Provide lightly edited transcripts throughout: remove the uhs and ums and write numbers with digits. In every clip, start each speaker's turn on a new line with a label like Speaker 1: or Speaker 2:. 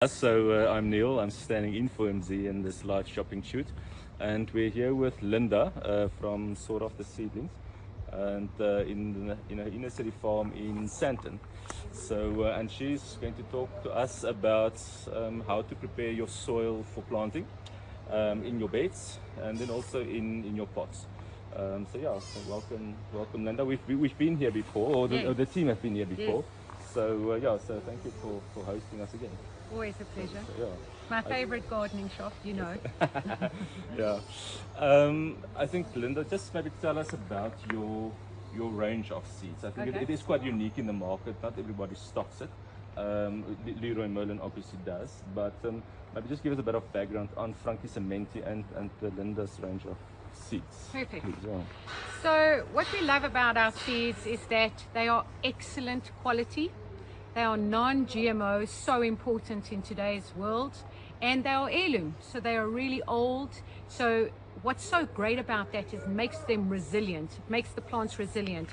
Speaker 1: I'm Neil. I'm standing in for MZ in this live shopping shoot, and we're here with Linda from Sort of the Seedlings, and in her inner city farm in Sandton. And she's going to talk to us about how to prepare your soil for planting in your beds, and then also in your pots. Welcome, Linda. We've been here before, or the team have been here before. So thank you for hosting us again.
Speaker 2: Always a pleasure.
Speaker 1: Yeah.
Speaker 2: My favorite gardening shop, you know.
Speaker 1: Yeah. I think Linda, just maybe tell us about your range of seeds. I think
Speaker 2: Okay.
Speaker 1: it is quite unique in the market. Not everybody stocks it. Leroy Merlin obviously does, but maybe just give us a bit of background on Frankie Cementi and Linda's range of seeds.
Speaker 2: Perfect.
Speaker 1: Please, yeah.
Speaker 2: So what we love about our seeds is that they are excellent quality. They are non-GMO, so important in today's world, and they are heirloom, so they are really old. So what's so great about that is it makes them resilient. It makes the plants resilient.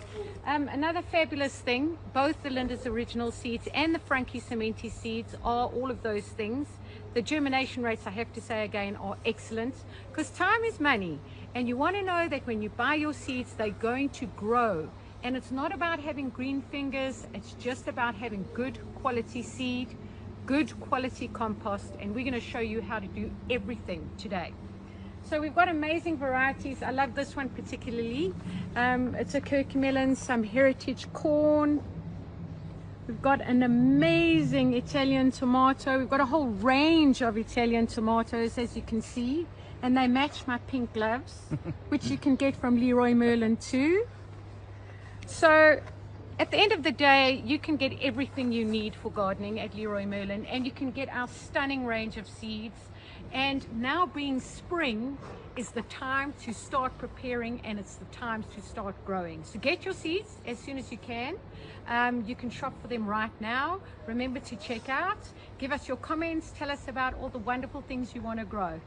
Speaker 2: Another fabulous thing, both the Linda's Original seeds and the Frankie Cementi seeds are all of those things. The germination rates, I have to say again, are excellent, because time is money, and you want to know that when you buy your seeds, they're going to grow. And it's not about having green fingers, it's just about having good quality seed, good quality compost, and we're going to show you how to do everything today. So we've got amazing varieties. I love this one particularly. It's a curcumelon, some heritage corn. We've got an amazing Italian tomato. We've got a whole range of Italian tomatoes, as you can see, and they match my pink gloves, which you can get from Leroy Merlin too. So at the end of the day, you can get everything you need for gardening at Leroy Merlin, and you can get our stunning range of seeds. And now being spring is the time to start preparing, and it's the time to start growing. So get your seeds as soon as you can. You can shop for them right now. Remember to check out, give us your comments, tell us about all the wonderful things you want to grow.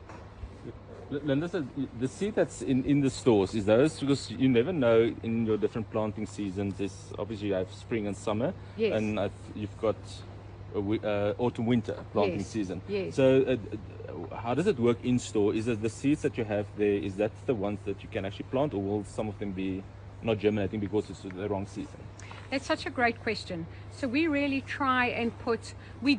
Speaker 1: Linda, the seed that's in the stores, is those, because you never know in your different planting seasons, there's obviously you have spring and summer,
Speaker 2: Yes.
Speaker 1: and you've got autumn winter planting
Speaker 2: Yes.
Speaker 1: season.
Speaker 2: Yes.
Speaker 1: So how does it work in store? Is it the seeds that you have there, is that the ones that you can actually plant, or will some of them be not germinating because it's the wrong season?
Speaker 2: That's such a great question. So we really try and we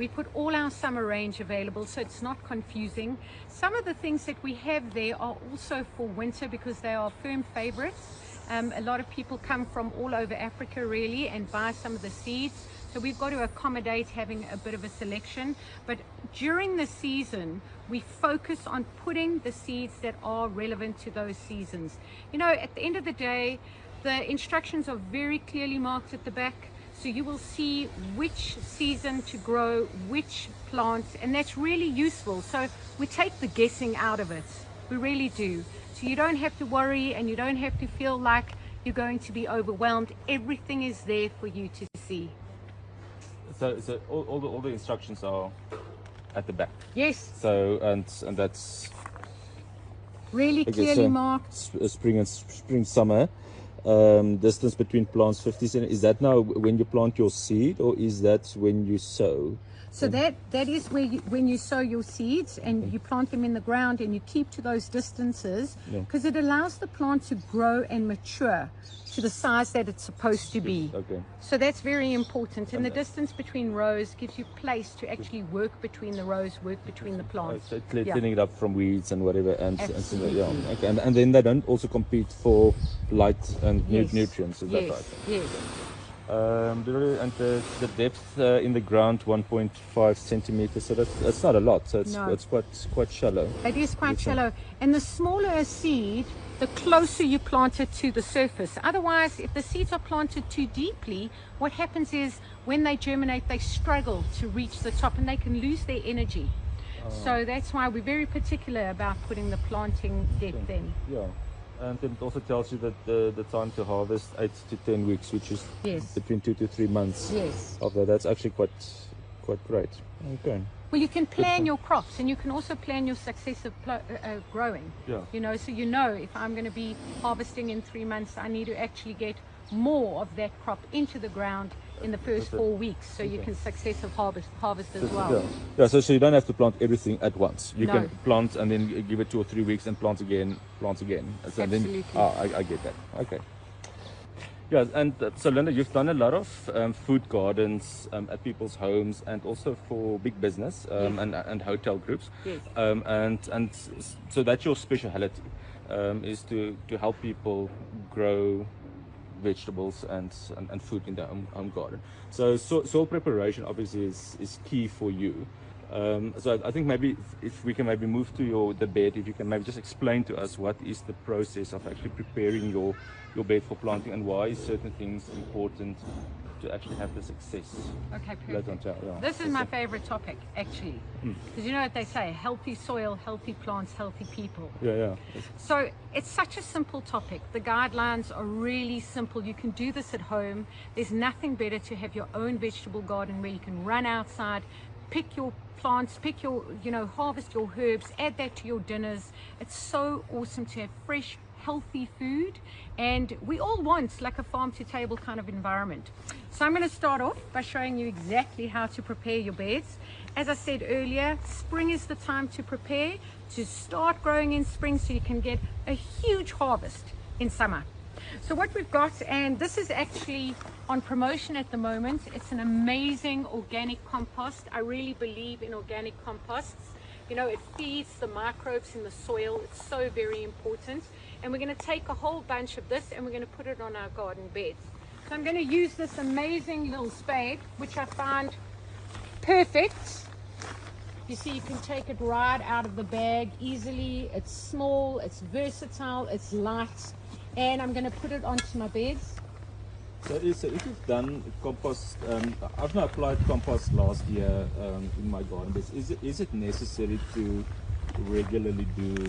Speaker 2: put all our summer range available, so it's not confusing. Some of the things that we have there are also for winter because they are firm favorites. A lot of people come from all over Africa really and buy some of the seeds. So we've got to accommodate having a bit of a selection. But during the season, we focus on putting the seeds that are relevant to those seasons. You know, at the end of the day, the instructions are very clearly marked at the back, so you will see which season to grow which plant, and that's really useful. So we take the guessing out of it, we really do. So you don't have to worry, and you don't have to feel like you're going to be overwhelmed. Everything is there for you to see.
Speaker 1: So all the instructions are at the back.
Speaker 2: Yes.
Speaker 1: So and that's
Speaker 2: Really clearly marked.
Speaker 1: Spring, summer. Distance between plants 50 centimeters. Is that now when you plant your seed, or is that when you sow?
Speaker 2: So that is where when you sow your seeds and you plant them in the ground, and you keep to those distances, because it allows the plant to grow and mature to the size that it's supposed to be.
Speaker 1: Okay.
Speaker 2: So that's very important. And the distance between rows gives you place to actually work between the rows, work between the plants.
Speaker 1: So cleaning it up from weeds and whatever, and so, yeah.
Speaker 2: Absolutely.
Speaker 1: Okay. And then they don't also compete for light and
Speaker 2: Yes.
Speaker 1: nutrients. Is that
Speaker 2: Yes,
Speaker 1: right?
Speaker 2: yes.
Speaker 1: And the depth in the ground 1.5 centimeters. So that's not a lot. So it's
Speaker 2: No.
Speaker 1: it's quite shallow.
Speaker 2: It is quite shallow, and the smaller a seed, the closer you plant it to the surface. Otherwise, if the seeds are planted too deeply, what happens is when they germinate, they struggle to reach the top, and they can lose their energy. So that's why we're very particular about putting the planting depth in.
Speaker 1: Yeah. And it also tells you that the time to harvest 8 to 10 weeks, which is
Speaker 2: Yes.
Speaker 1: between 2 to 3 months.
Speaker 2: Yes.
Speaker 1: Of that. That's actually quite great. Okay.
Speaker 2: Well, you can plan your crops, and you can also plan your successive growing.
Speaker 1: Yeah.
Speaker 2: You know, so you know if I'm going to be harvesting in 3 months, I need to actually get more of that crop into the ground in the first 4 weeks, so you can successive harvest as well.
Speaker 1: Yeah. So you don't have to plant everything at once. You
Speaker 2: No.
Speaker 1: can plant and then give it 2 or 3 weeks and plant again. So
Speaker 2: Absolutely.
Speaker 1: Then, I get that. Okay. Yeah, and so Linda, you've done a lot of food gardens at people's homes and also for big business and hotel groups.
Speaker 2: Yes.
Speaker 1: So that's your speciality, is to help people grow vegetables and food in their home garden. So soil preparation obviously is key for you. So I think maybe if we can maybe move to the bed, if you can maybe just explain to us what is the process of actually preparing your bed for planting and why is certain things important to actually have the success.
Speaker 2: Okay,
Speaker 1: later on.
Speaker 2: perfect.
Speaker 1: Yeah.
Speaker 2: This is my favorite topic, actually, because you know what they say: healthy soil, healthy plants, healthy people.
Speaker 1: Yeah.
Speaker 2: So it's such a simple topic. The guidelines are really simple. You can do this at home. There's nothing better to have your own vegetable garden where you can run outside, pick your plants, harvest your herbs, add that to your dinners. It's so awesome to have fresh, healthy food, and we all want like a farm to table kind of environment. So I'm going to start off by showing you exactly how to prepare your beds. As I said earlier, spring is the time to prepare, to start growing in spring so you can get a huge harvest in summer. So what we've got, and this is actually on promotion at the moment, it's an amazing organic compost. I really believe in organic composts. You know, it feeds the microbes in the soil. It's so very important. And we're going to take a whole bunch of this and we're going to put it on our garden beds. So I'm going to use this amazing little spade, which I found perfect. You see, you can take it right out of the bag easily. It's small, it's versatile, it's light. And I'm going to put it onto my beds.
Speaker 1: So if you've done compost, I've not applied compost last year in my garden beds. Is it necessary to regularly do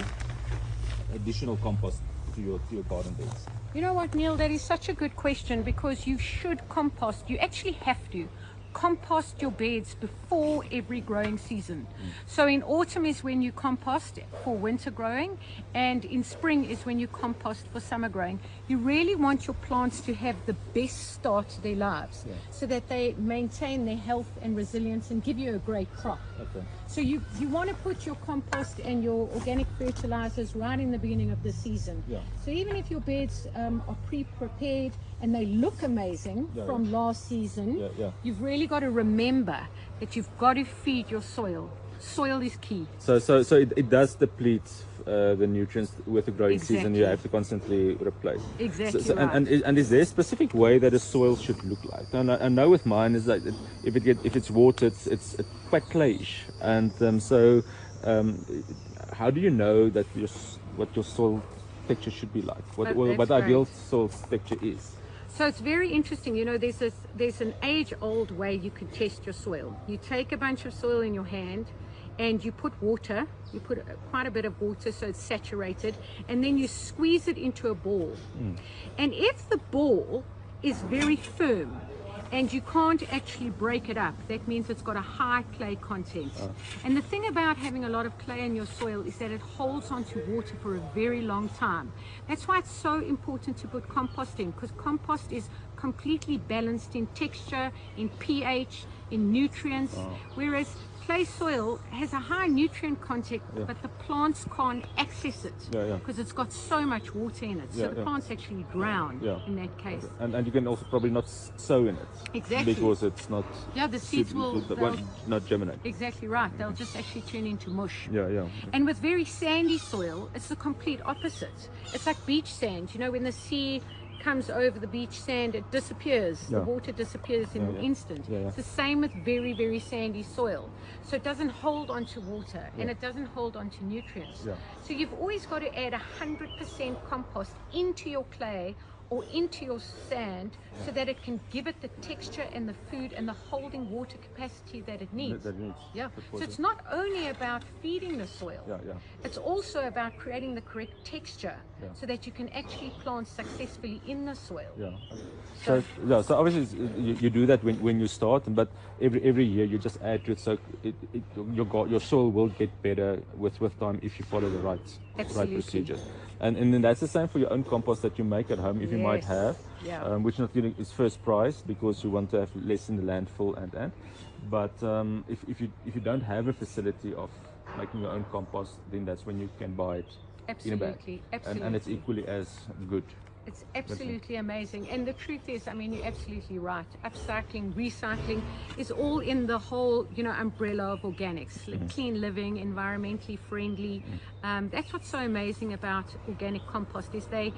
Speaker 1: additional compost to your garden beds?
Speaker 2: You know what, Neil, that is such a good question, because you should compost. You actually have to compost your beds before every growing season. So in autumn is when you compost for winter growing, and in spring is when you compost for summer growing. You really want your plants to have the best start to their lives, so that they maintain their health and resilience and give you a great crop.
Speaker 1: Okay.
Speaker 2: So you want to put your compost and your organic fertilizers right in the beginning of the season.
Speaker 1: Yeah.
Speaker 2: So even if your beds are pre-prepared and they look amazing from last season, you've really got to remember that you've got to feed your soil. Soil is key.
Speaker 1: So it does deplete the nutrients with the growing season. You have to constantly replace.
Speaker 2: Exactly.
Speaker 1: Right. And is there a specific way that a soil should look like? And I know with mine is that if it's watered, it's quite clayish. And how do you know that what your soil texture should be like? What the ideal soil texture is?
Speaker 2: So it's very interesting. You know, there's an age-old way you can test your soil. You take a bunch of soil in your hand and you put water. You put quite a bit of water so it's saturated, and then you squeeze it into a ball. And if the ball is very firm and you can't actually break it up, that means it's got a high clay content. And the thing about having a lot of clay in your soil is that it holds onto water for a very long time. That's why it's so important to put compost in, because compost is completely balanced in texture, in pH, in nutrients, whereas clay soil has a high nutrient content, but the plants can't access it because it's got so much water in it. So the plants actually drown in that case.
Speaker 1: And you can also probably not sow in it.
Speaker 2: Exactly.
Speaker 1: Because it's not...
Speaker 2: Yeah, the seeds will
Speaker 1: not germinate.
Speaker 2: Exactly right. They'll just actually turn into mush.
Speaker 1: Yeah.
Speaker 2: And with very sandy soil, it's the complete opposite. It's like beach sand. You know, when the sea comes over the beach sand, it disappears. The water disappears in an instant. It's the same with very, very sandy soil. So it doesn't hold onto water and it doesn't hold onto nutrients. So you've always got to add 100% compost into your clay or into your sand so that it can give it the texture and the food and the holding water capacity that it needs. So it's not only about feeding the soil, it's also about creating the correct texture so that you can actually plant successfully in the soil.
Speaker 1: So obviously you do that when you start, but every year you just add to it, so your soil will get better with time if you follow the right
Speaker 2: Absolutely.
Speaker 1: procedures. And then that's the same for your own compost that you make at home, if you might
Speaker 2: Yes.
Speaker 1: have,
Speaker 2: Yeah.
Speaker 1: which not really is first prize because you want to have less in the landfill and. But if you don't have a facility of making your own compost, then that's when you can buy it in a bag,
Speaker 2: Absolutely. Absolutely.
Speaker 1: and it's equally as good.
Speaker 2: It's absolutely amazing. And the truth is, I mean, you're absolutely right. Upcycling, recycling is all in the whole, umbrella of organics, like clean living, environmentally friendly. That's what's so amazing about organic compost is they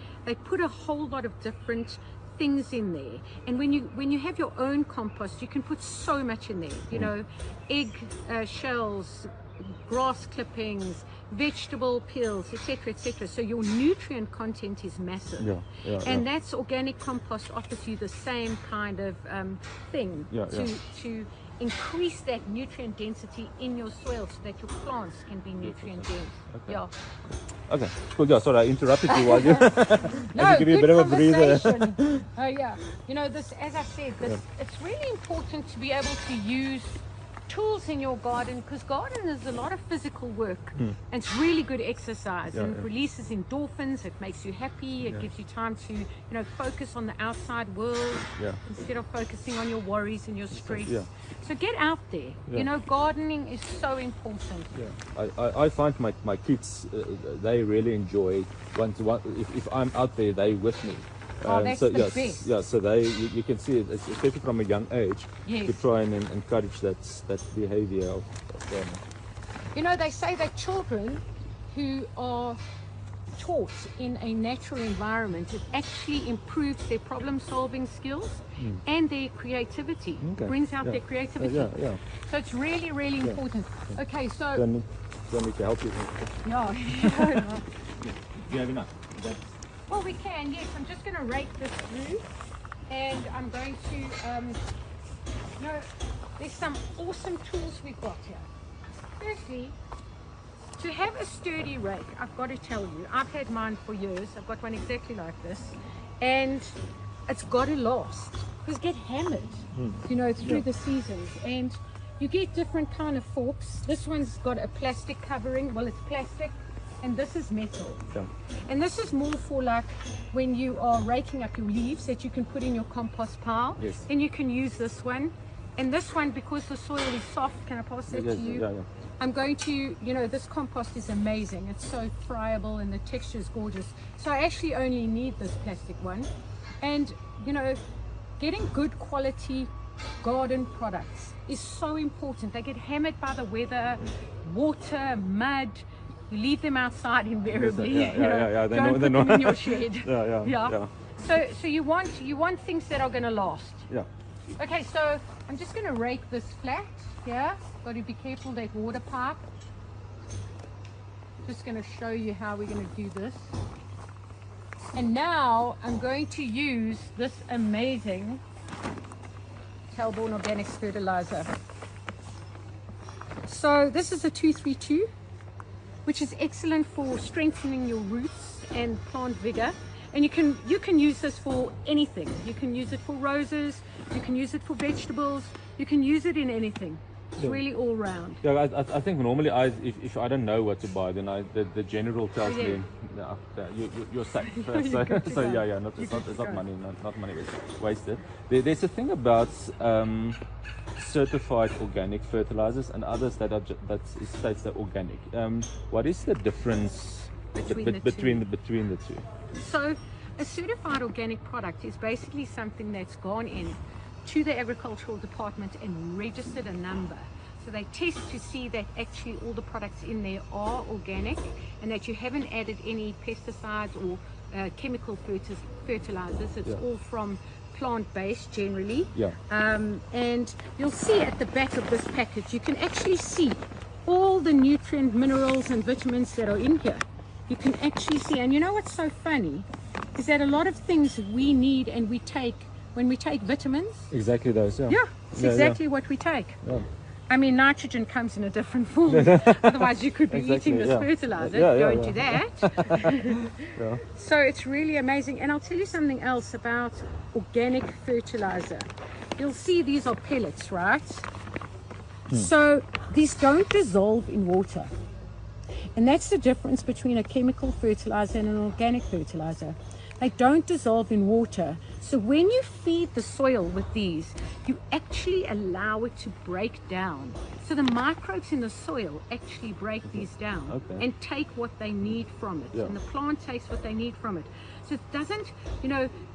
Speaker 2: put a whole lot of different things in there. And when you have your own compost, you can put so much in there, egg shells, grass clippings, vegetable peels, etc., etc. So your nutrient content is massive. And that's organic compost offers you the same kind of thing to increase that nutrient density in your soil so that your plants can be nutrient dense.
Speaker 1: Okay.
Speaker 2: Yeah.
Speaker 1: Okay, cool. Yeah, sorry, I interrupted you while you
Speaker 2: No,
Speaker 1: give you a
Speaker 2: good
Speaker 1: bit of a breather.
Speaker 2: conversation. Oh yeah, this, as I said, it's really important to be able to use tools in your garden, because garden is a lot of physical work and it's really good exercise and it releases endorphins. It makes you happy. It gives you time to focus on the outside world instead of focusing on your worries and your stress. So get out there. Gardening is so important.
Speaker 1: I find my kids they really enjoy if I'm out there, they with me.
Speaker 2: That's
Speaker 1: so
Speaker 2: the
Speaker 1: yes,
Speaker 2: best.
Speaker 1: yeah. So you can see it, especially from a young age, to try and encourage that behavior of gardening.
Speaker 2: They say that children who are taught in a natural environment, it actually improves their problem-solving skills and their creativity.
Speaker 1: Okay.
Speaker 2: Brings out their creativity. So it's really, really important. Okay, so
Speaker 1: Do I need to help you?
Speaker 2: no.
Speaker 1: Do you have enough?
Speaker 2: Well, we can. Yes, I'm just going to rake this through, and I'm going to. There's some awesome tools we've got here. Firstly, to have a sturdy rake, I've got to tell you, I've had mine for years. I've got one exactly like this, and it's got to last. Because get hammered, through the seasons, and you get different kind of forks. This one's got a plastic covering. Well, it's plastic, and this is metal. And this is more for like when you are raking up your leaves that you can put in your compost pile. And you can use this one. And this one, because the soil is soft, can I pass that to you? I'm going to, this compost is amazing. It's so friable and the texture is gorgeous. So I actually only need this plastic one. And, getting good quality garden products is so important. They get hammered by the weather, water, mud. You leave them outside invariably. Don't put them in your shed. So you want things that are going to last. Okay, so I'm just going to rake this flat here. Got to be careful that water pipe. Just going to show you how we're going to do this. And now I'm going to use this amazing Talborn Organics fertilizer. So this is a 232, which is excellent for strengthening your roots and plant vigor. And you can use this for anything. You can use it for roses, you can use it for vegetables, you can use it in anything. It's really all round.
Speaker 1: I think normally if I don't know what to buy, then the general tells me you're safe. It's not money, not money wasted. There's a thing about certified organic fertilizers and others that states they're organic. What is the difference between the two?
Speaker 2: So a certified organic product is basically something that's gone in to the agricultural department and registered a number. So they test to see that actually all the products in there are organic and that you haven't added any pesticides or chemical fertilizers. It's all from plant-based generally. And you'll see at the back of this package, you can actually see all the nutrient, minerals and vitamins that are in here. You can actually see, and you know what's so funny is that a lot of things we need and we take when we take vitamins.
Speaker 1: Exactly those,
Speaker 2: it's exactly what we take. I mean, nitrogen comes in a different form. Otherwise, you could be eating this fertilizer. Don't do that. So it's really amazing. And I'll tell you something else about organic fertilizer. You'll see these are pellets, right? So these don't dissolve in water. And that's the difference between a chemical fertilizer and an organic fertilizer. They don't dissolve in water. So when you feed the soil with these, you actually allow it to break down. So the microbes in the soil actually break these down and take what they need from it. And the plant takes what they need from it. So it doesn't,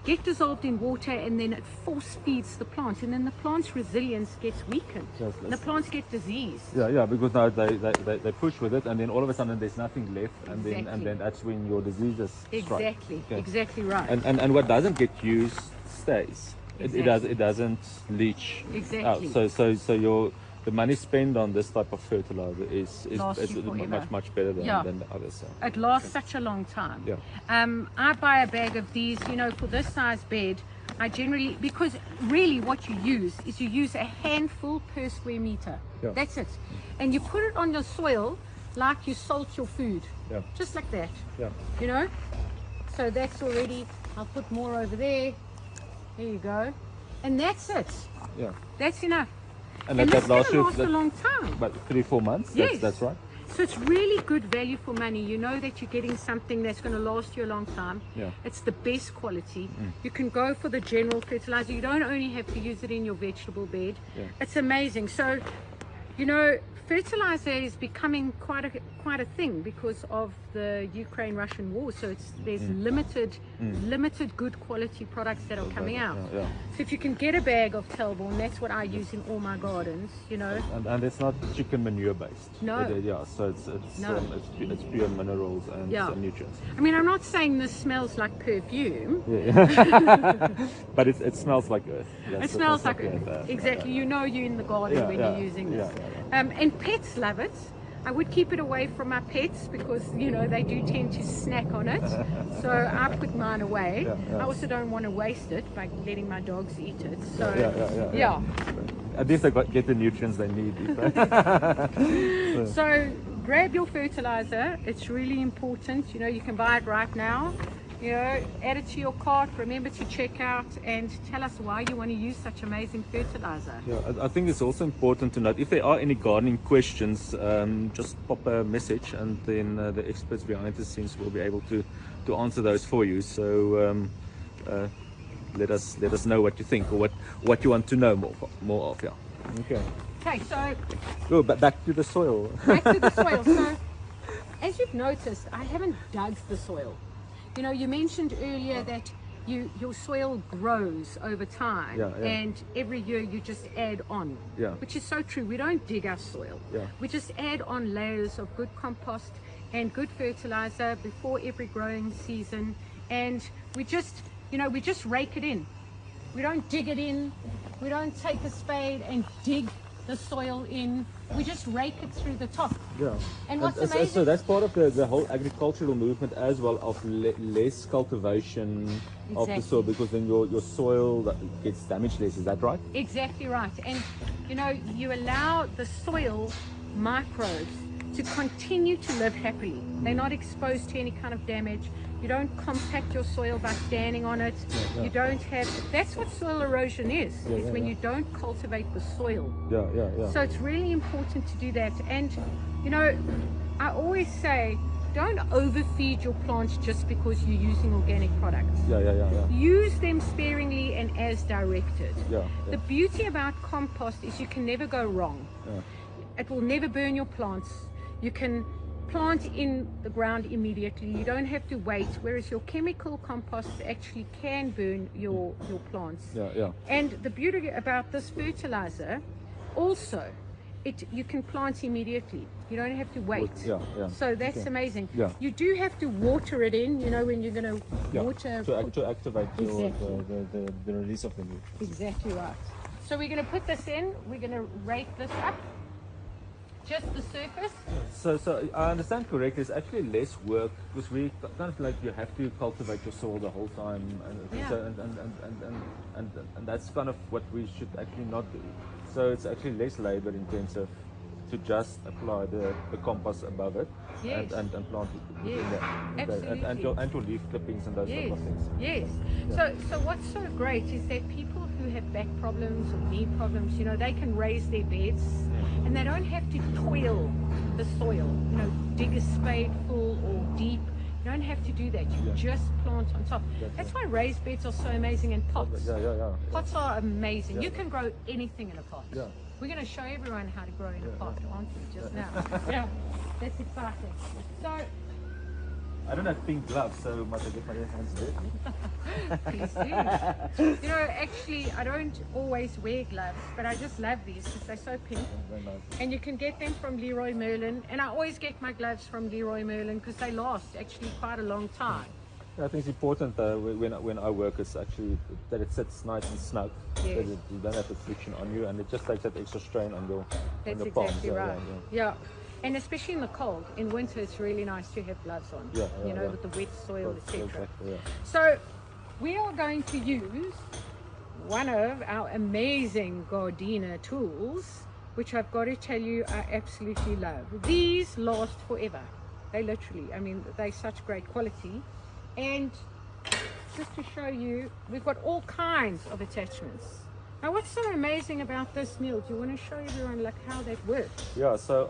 Speaker 2: get dissolved in water and then it force feeds the plant. And then the plant's resilience gets weakened. And the plants get disease.
Speaker 1: Yeah, because now they push with it, and then all of a sudden there's nothing left, and then that's when your diseases strike.
Speaker 2: Exactly right.
Speaker 1: And what doesn't get used stays. It doesn't leach out. So the money spent on this type of fertilizer is much better than the others. So.
Speaker 2: It lasts such a long time. I buy a bag of these, for this size bed. I generally, because really what you use a handful per square meter. That's it. And you put it on your soil like you salt your food. Just like that. So that's already, I'll put more over there. There you go. And that's it. That's enough.
Speaker 1: And
Speaker 2: that lasts a long time.
Speaker 1: About 3-4 months?
Speaker 2: Yes.
Speaker 1: That's right.
Speaker 2: So it's really good value for money. You know that you're getting something that's going to last you a long time. It's the best quality. You can go for the general fertilizer. You don't only have to use it in your vegetable bed. It's amazing. So, fertilizer is becoming quite a thing because of the Ukraine-Russian war. So there's limited good quality products that are coming out. So if you can get a bag of Telborn, that's what I use in all my gardens.
Speaker 1: And it's not chicken manure based.
Speaker 2: No.
Speaker 1: So it's pure minerals and nutrients.
Speaker 2: I mean, I'm not saying this smells like perfume.
Speaker 1: But it smells like earth.
Speaker 2: It smells like earth. Exactly. You're in the garden when you're using this. And pets love it. I would keep it away from my pets because, they do tend to snack on it. So I put mine away. I also don't want to waste it by letting my dogs eat it. So,
Speaker 1: At least they get the nutrients they need.
Speaker 2: So grab your fertilizer. It's really important. You can buy it right now. Add it to your cart. Remember to check out and tell us why you want to use such amazing fertilizer.
Speaker 1: I think it's also important to note if there are any gardening questions, just pop a message, and then the experts behind the scenes will be able to answer those for you. So let us know what you think or what you want to know more of.
Speaker 2: Okay, so
Speaker 1: but back to the soil.
Speaker 2: So as you've noticed, I haven't dug the soil. You mentioned earlier that your soil grows over time, and every year you just add on, which is so true. We don't dig our soil. We just add on layers of good compost and good fertilizer before every growing season, and we just rake it in. We don't dig it in. We don't take a spade and dig the soil in. We just rake it through the top. And what's amazing?
Speaker 1: So that's part of the whole agricultural movement as well, of less cultivation of the soil, because then your soil gets damaged less. Is that right?
Speaker 2: Exactly right. And you allow the soil microbes to continue to live happily. They're not exposed to any kind of damage. You don't compact your soil by standing on it. You don't have, that's what soil erosion is when you don't cultivate the soil. So it's really important to do that. And I always say, don't overfeed your plants just because you're using organic products. Use them sparingly and as directed. The beauty about compost is you can never go wrong. It will never burn your plants. You can plant in the ground immediately. You don't have to wait, whereas your chemical compost actually can burn your plants. And the beauty about this fertilizer, also, you can plant immediately. You don't have to wait. So that's amazing. You do have to water it in, when you're going to water.
Speaker 1: To activate the release of the nutrients.
Speaker 2: Exactly right. So we're going to put this in. We're going to rake this up. Just the surface?
Speaker 1: So I understand correctly, it's actually less work, because we kind of like you have to cultivate your soil the whole time, and that's kind of what we should actually not do. So it's actually less labor intensive to just apply the compost above it and plant it and to leaf clippings and those type of things.
Speaker 2: So what's so great is that people who have back problems or knee problems, they can raise their beds and they don't have to toil the soil. You know, dig a spade full or deep. You don't have to do that. You just plant on top. That's why raised beds are so amazing, and pots. Pots are amazing. You can grow anything in a pot. We're going to show everyone how to grow in a pot, aren't we, just now? Yeah, that's exciting. So,
Speaker 1: I don't have pink gloves, so must I get my hands dirty?
Speaker 2: please do. You know, actually, I don't always wear gloves, but I just love these because they're so pink.
Speaker 1: Very nice.
Speaker 2: And you can get them from Leroy Merlin. And I always get my gloves from Leroy Merlin because they last actually quite a long time.
Speaker 1: I think it's important when I work, it's actually that it sits nice and snug,
Speaker 2: Yes.
Speaker 1: that you don't have the friction on you, and it just takes that extra strain on your
Speaker 2: That's
Speaker 1: palms.
Speaker 2: exactly right. Yeah. And especially in the cold, in winter, it's really nice to have gloves on. You know, with the wet soil, etc.
Speaker 1: Exactly,
Speaker 2: So we are going to use one of our amazing Gardena tools, which I've got to tell you I absolutely love. These last forever. They literally, I mean, they're such great quality. And just to show you, we've got all kinds of attachments. Now, what's so amazing about this, Neil? Do you want to show everyone like how that works?
Speaker 1: Yeah, so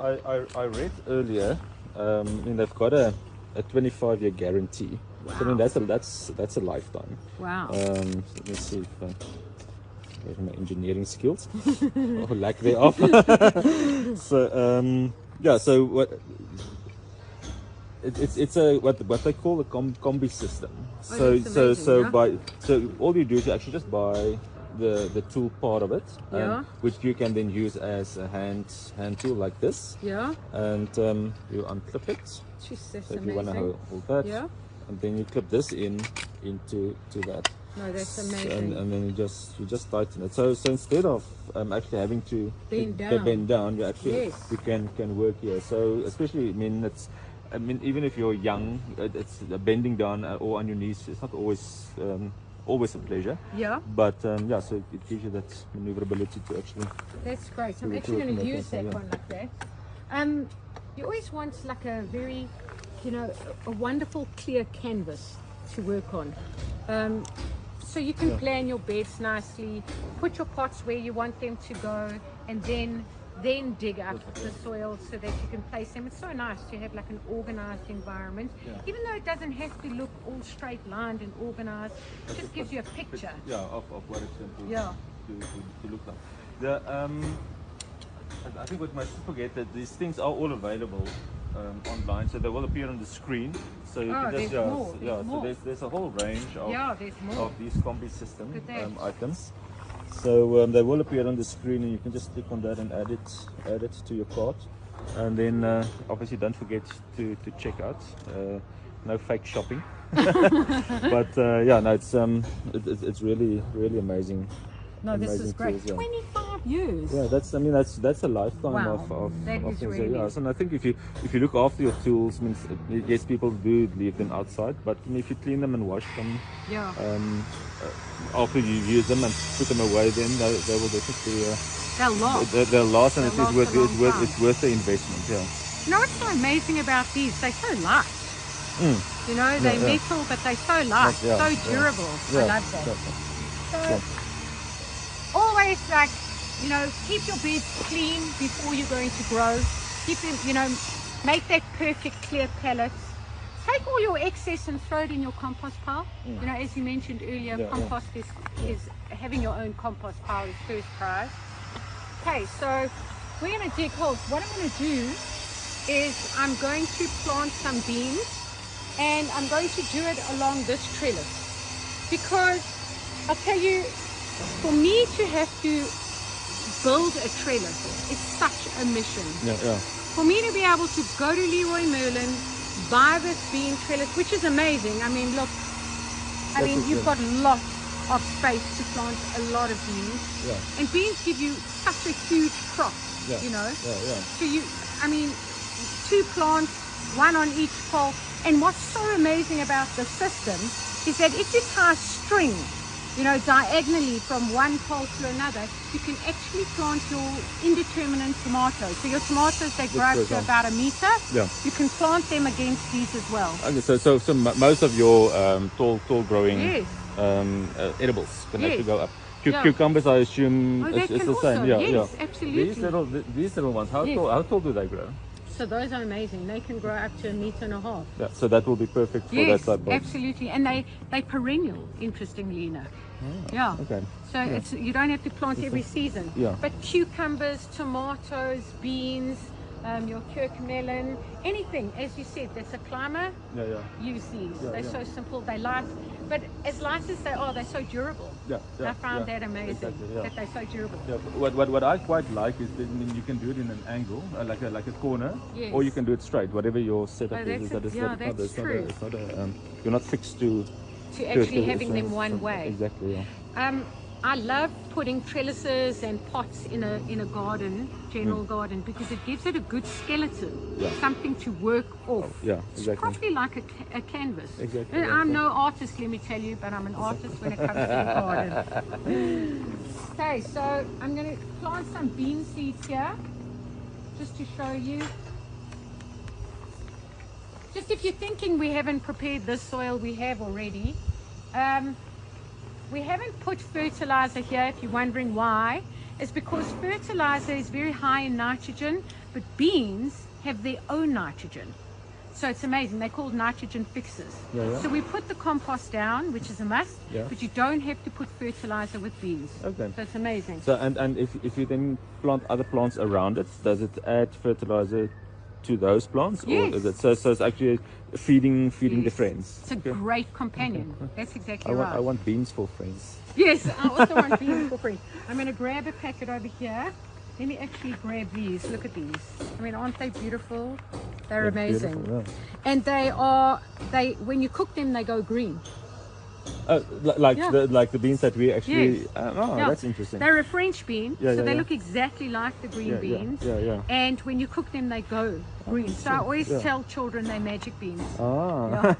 Speaker 1: I read earlier, I mean, they've got a 25-year guarantee.
Speaker 2: Wow.
Speaker 1: So, I mean, that's a lifetime.
Speaker 2: Wow.
Speaker 1: Let me see if where's my engineering skills or lack thereof. So yeah, so what it's a what they call a combi system. So
Speaker 2: that's amazing,
Speaker 1: so all you do is you actually just buy the tool part of it, which you can then use as a hand tool like this.
Speaker 2: Yeah.
Speaker 1: And you unclip it.
Speaker 2: Jeez, that's
Speaker 1: So if
Speaker 2: amazing.
Speaker 1: you want to hold that,
Speaker 2: Yeah.
Speaker 1: and then you clip this into that.
Speaker 2: No, that's amazing.
Speaker 1: And then you just tighten it. So instead of actually having to
Speaker 2: Bend down.
Speaker 1: down, you actually
Speaker 2: Yes.
Speaker 1: you can work here. So especially, I mean, even if you're young, it's bending down or on your knees. It's not always a pleasure.
Speaker 2: Yeah.
Speaker 1: But yeah, so it gives you that maneuverability to actually.
Speaker 2: That's great. I'm
Speaker 1: we
Speaker 2: actually
Speaker 1: work
Speaker 2: going to
Speaker 1: on that
Speaker 2: use
Speaker 1: also,
Speaker 2: that
Speaker 1: yeah.
Speaker 2: one like that. You always want like a very, you know, a wonderful clear canvas to work on. So you can plan your beds nicely, put your pots where you want them to go, and then dig up the soil so that you can place them. It's so nice to have like an organized environment, even though it doesn't have to look all straight lined and organized. It just gives you a picture.
Speaker 1: Yeah, of what it's going to look like. The I think what most people forget that these things are all available online, so they will appear on the screen. So you can just
Speaker 2: there's more.
Speaker 1: so there's a whole range
Speaker 2: There's more.
Speaker 1: of these combi system
Speaker 2: Look at that.
Speaker 1: items. So they will appear on the screen, and you can just click on that and add it to your cart. And then obviously don't forget to check out. No fake shopping. But yeah, no, it's really amazing.
Speaker 2: No, this
Speaker 1: amazing
Speaker 2: is great.
Speaker 1: tools, yeah.
Speaker 2: 25 years.
Speaker 1: Yeah, that's a lifetime
Speaker 2: Wow,
Speaker 1: of
Speaker 2: that is
Speaker 1: things.
Speaker 2: really-
Speaker 1: Yeah, so and I think if you look after your tools, means yes, people do leave them outside, but if you clean them and wash them
Speaker 2: Yeah.
Speaker 1: after you use them and put them away, then they will definitely
Speaker 2: They'll last.
Speaker 1: they'll last, and
Speaker 2: They'll
Speaker 1: it's
Speaker 2: last a long time.
Speaker 1: worth the investment. Yeah.
Speaker 2: You know what's so amazing about these? They're so light. You know, they're
Speaker 1: yeah.
Speaker 2: metal, but they're so light,
Speaker 1: Yeah,
Speaker 2: so
Speaker 1: yeah.
Speaker 2: durable. I
Speaker 1: Yeah,
Speaker 2: love that.
Speaker 1: yeah.
Speaker 2: So, always like, you know, keep your beds clean before you're going to grow. Keep them, you know, make that perfect clear palette. Take all your excess and throw it in your compost pile. You know, as you mentioned earlier,
Speaker 1: Yeah,
Speaker 2: compost is having your own compost pile is first prize. Okay, so we're going to dig holes. What I'm going to do is I'm going to plant some beans, and I'm going to do it along this trellis, because I'll tell you, for me to have to build a trellis is such a mission.
Speaker 1: Yeah.
Speaker 2: For me to be able to go to Leroy Merlin, buy this bean trellis, which is amazing. I mean, look, you've got lots of space to plant a lot of beans.
Speaker 1: Yeah.
Speaker 2: And beans give you such a huge crop, you know. So I mean, 2 plants, 1 on each pole. And what's so amazing about the system is that if you tie string, you know, diagonally from one pole to another, you can actually plant your indeterminate tomatoes. So your tomatoes, they grow up to about 1 meter.
Speaker 1: Yeah.
Speaker 2: You can plant them against these as well.
Speaker 1: Okay, so most of your tall growing
Speaker 2: Yes.
Speaker 1: edibles can
Speaker 2: Yes.
Speaker 1: actually go up.
Speaker 2: Yeah.
Speaker 1: Cucumbers, I assume,
Speaker 2: Oh, they
Speaker 1: it's
Speaker 2: can
Speaker 1: the
Speaker 2: also,
Speaker 1: same. Yeah,
Speaker 2: yes,
Speaker 1: yeah.
Speaker 2: absolutely.
Speaker 1: These little ones, how
Speaker 2: Yes.
Speaker 1: tall do they grow?
Speaker 2: So those are amazing. They can grow up to 1.5 meters.
Speaker 1: Yeah, so that will be perfect for
Speaker 2: Yes,
Speaker 1: that type of.
Speaker 2: absolutely. And they perennial, interestingly enough. Yeah.
Speaker 1: Okay.
Speaker 2: So it's you don't have to plant every season.
Speaker 1: Yeah.
Speaker 2: But cucumbers, tomatoes, beans, your curcumelon, anything, as you said, that's a climber,
Speaker 1: Yeah, yeah.
Speaker 2: use these.
Speaker 1: Yeah,
Speaker 2: They're
Speaker 1: yeah.
Speaker 2: so simple, they light. But as light as they are, they're so durable.
Speaker 1: Yeah, yeah,
Speaker 2: I found
Speaker 1: yeah.
Speaker 2: that amazing,
Speaker 1: Exactly, yeah.
Speaker 2: that they're so durable.
Speaker 1: Yeah, what I quite like is that you can do it in an angle, like a corner,
Speaker 2: Yes.
Speaker 1: or you can do it straight, whatever your setup
Speaker 2: Oh,
Speaker 1: is.
Speaker 2: that's
Speaker 1: It's not
Speaker 2: true.
Speaker 1: it's not a, you're not fixed to
Speaker 2: To actually
Speaker 1: it,
Speaker 2: having them one way.
Speaker 1: Exactly, yeah.
Speaker 2: I love putting trellises and pots in a garden, general garden, because it gives it a good skeleton,
Speaker 1: Yeah.
Speaker 2: something to work off.
Speaker 1: Yeah,
Speaker 2: It's
Speaker 1: exactly.
Speaker 2: probably like a canvas.
Speaker 1: Exactly,
Speaker 2: And
Speaker 1: yeah,
Speaker 2: I'm
Speaker 1: yeah.
Speaker 2: no artist, let me tell you, but I'm an artist when it comes to the garden. Okay, so I'm going to plant some bean seeds here, just to show you. Just if you're thinking we haven't prepared this soil, we have already. We haven't put fertilizer here, if you're wondering why. It's because fertilizer is very high in nitrogen, but beans have their own nitrogen. So it's amazing. They're called nitrogen fixers.
Speaker 1: Yeah, yeah.
Speaker 2: So we put the compost down, which is a must,
Speaker 1: Yeah.
Speaker 2: but you don't have to put fertilizer with beans.
Speaker 1: Okay.
Speaker 2: So it's amazing.
Speaker 1: So and if you then plant other plants around it, does it add fertilizer to those plants,
Speaker 2: Yes.
Speaker 1: or is it so it's actually feeding the
Speaker 2: Yes.
Speaker 1: friends?
Speaker 2: It's a great companion. That's exactly
Speaker 1: I
Speaker 2: right.
Speaker 1: want beans for friends.
Speaker 2: Yes, I also want beans for free. I'm going to grab a packet over here. Let me actually grab these. Look at these. I mean, aren't they beautiful? They're
Speaker 1: Yeah,
Speaker 2: amazing.
Speaker 1: beautiful, yeah.
Speaker 2: And they when you cook them, they go green.
Speaker 1: Oh,
Speaker 2: Yeah.
Speaker 1: like the beans that we actually.
Speaker 2: Yes.
Speaker 1: Yeah. That's interesting.
Speaker 2: They're a French bean,
Speaker 1: Yeah,
Speaker 2: so
Speaker 1: yeah,
Speaker 2: they
Speaker 1: yeah.
Speaker 2: look exactly like the green
Speaker 1: Yeah, yeah,
Speaker 2: beans.
Speaker 1: yeah, yeah.
Speaker 2: And when you cook them, they go green. So I always
Speaker 1: Yeah.
Speaker 2: tell children they're magic beans.
Speaker 1: Ah.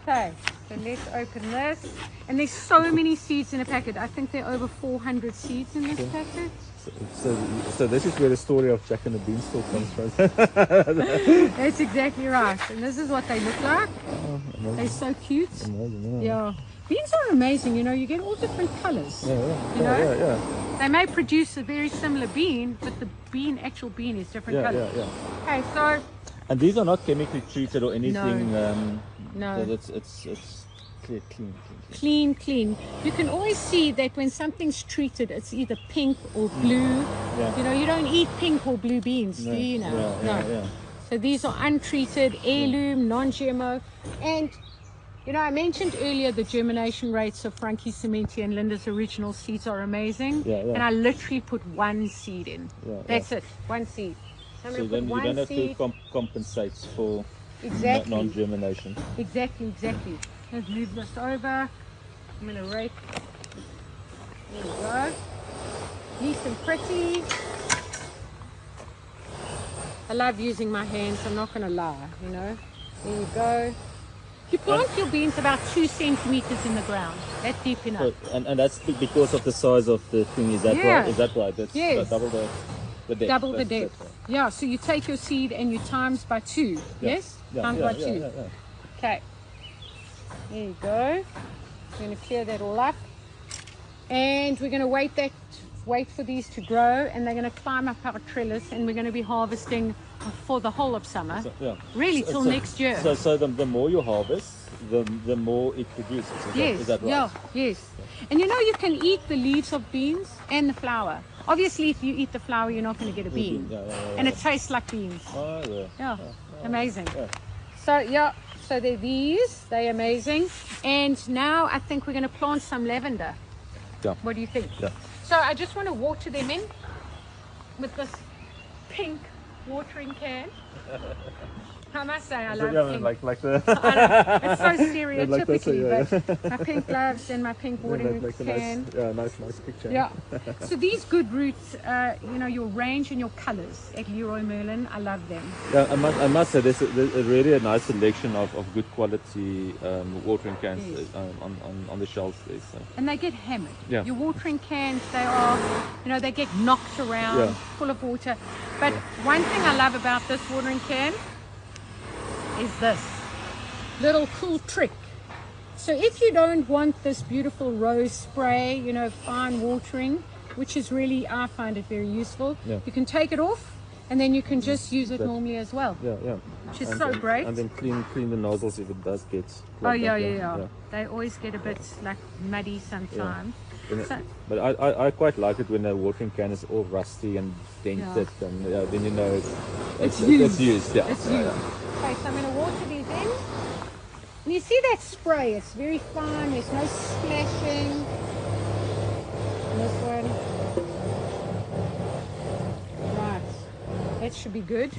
Speaker 2: Okay, so let's open this. And there's so many seeds in a packet. I think there are over 400 seeds in this packet.
Speaker 1: So this is where the story of Jack and the Beanstalk comes from.
Speaker 2: That's exactly right. And this is what they look like.
Speaker 1: Amazing.
Speaker 2: They're so cute.
Speaker 1: Amazing, yeah.
Speaker 2: Yeah. Beans are amazing, you know, you get all different colors.
Speaker 1: Yeah,
Speaker 2: You
Speaker 1: yeah,
Speaker 2: know?
Speaker 1: yeah, yeah,
Speaker 2: They may produce a very similar bean, but the actual bean is different
Speaker 1: yeah,
Speaker 2: color.
Speaker 1: yeah, yeah.
Speaker 2: Okay, so
Speaker 1: And these are not chemically treated or anything.
Speaker 2: No.
Speaker 1: It's clean.
Speaker 2: clean. You can always see that when something's treated, it's either pink or blue.
Speaker 1: Yeah.
Speaker 2: You know, you don't eat pink or blue beans, do you know?
Speaker 1: Yeah,
Speaker 2: No.
Speaker 1: yeah.
Speaker 2: So these are untreated, heirloom, non-GMO. And, you know, I mentioned earlier the germination rates of Frankie Cementi and Linda's original seeds are amazing.
Speaker 1: Yeah, yeah.
Speaker 2: And I literally put one seed in.
Speaker 1: Yeah,
Speaker 2: That's it, one seed. I'm
Speaker 1: So
Speaker 2: gonna
Speaker 1: then
Speaker 2: put
Speaker 1: you
Speaker 2: one
Speaker 1: don't have
Speaker 2: seed.
Speaker 1: to compensate for
Speaker 2: Exactly.
Speaker 1: non-germination.
Speaker 2: Exactly. Let's move this over. I'm going to rake. There we go. Nice and pretty. I love using my hands, I'm not going to lie, you know. There you go. You plant your beans about 2 centimeters in the ground. That's deep enough.
Speaker 1: So, and that's because of the size of the thing. Is that
Speaker 2: Yeah.
Speaker 1: right? Is that right? That's
Speaker 2: Yes.
Speaker 1: double the depth.
Speaker 2: Double the
Speaker 1: That's-
Speaker 2: depth.
Speaker 1: that's
Speaker 2: Yeah, so you take your seed and you times by 2.
Speaker 1: Yeah.
Speaker 2: Yes?
Speaker 1: Yeah,
Speaker 2: Times
Speaker 1: yeah,
Speaker 2: by
Speaker 1: yeah,
Speaker 2: 2.
Speaker 1: yeah.
Speaker 2: Okay. There you go. I'm going to clear that all up. And we're going to wait for these to grow, and they're going to climb up our trellis, and we're going to be harvesting for the whole of summer.
Speaker 1: So, yeah.
Speaker 2: Really till next year.
Speaker 1: So the more you harvest, the more it produces. Is that right?
Speaker 2: Yeah, yes. And you know, you can eat the leaves of beans and the flower. Obviously, if you eat the flower, you're not going to get a bean.
Speaker 1: Yeah,
Speaker 2: And it tastes like beans.
Speaker 1: Oh, yeah.
Speaker 2: Yeah, amazing.
Speaker 1: Yeah.
Speaker 2: So, yeah, so they're these. They're amazing. And now I think we're going to plant some lavender.
Speaker 1: Yeah.
Speaker 2: What do you think?
Speaker 1: Yeah.
Speaker 2: So I just want to water them in with this pink watering can. I must say I love pink.
Speaker 1: like the
Speaker 2: I know, it's so
Speaker 1: Like
Speaker 2: stereotypically,
Speaker 1: this,
Speaker 2: but my pink gloves and my pink watering
Speaker 1: like a
Speaker 2: can.
Speaker 1: nice picture.
Speaker 2: Yeah. So these good roots, you know, your range and your colors at Leroy Merlin, I love them.
Speaker 1: Yeah, I must say there's really a nice selection of good quality watering cans
Speaker 2: Yes.
Speaker 1: on the shelves there. So.
Speaker 2: And they get hammered.
Speaker 1: Yeah.
Speaker 2: Your watering cans, they are, you know, they get knocked around,
Speaker 1: Yeah.
Speaker 2: full of water. But one thing I love about this watering can is this little cool trick. So if you don't want this beautiful rose spray, you know, fine watering, which is really, I find it very useful,
Speaker 1: Yeah.
Speaker 2: you can take it off And then you can just use it normally as well.
Speaker 3: Yeah, yeah.
Speaker 2: Which is so great.
Speaker 3: And then clean the nozzles if it does get
Speaker 2: Oh,
Speaker 3: clogged
Speaker 2: yeah,
Speaker 3: up,
Speaker 2: yeah. They always get a bit like muddy sometimes. So,
Speaker 3: But I quite like it when a watering can is all rusty and dented, and then you know it's used. Yeah.
Speaker 2: it's used. Okay, so I'm going to water these in. And you see that spray, it's very fine, there's no splashing. And this one. Right, that should be good.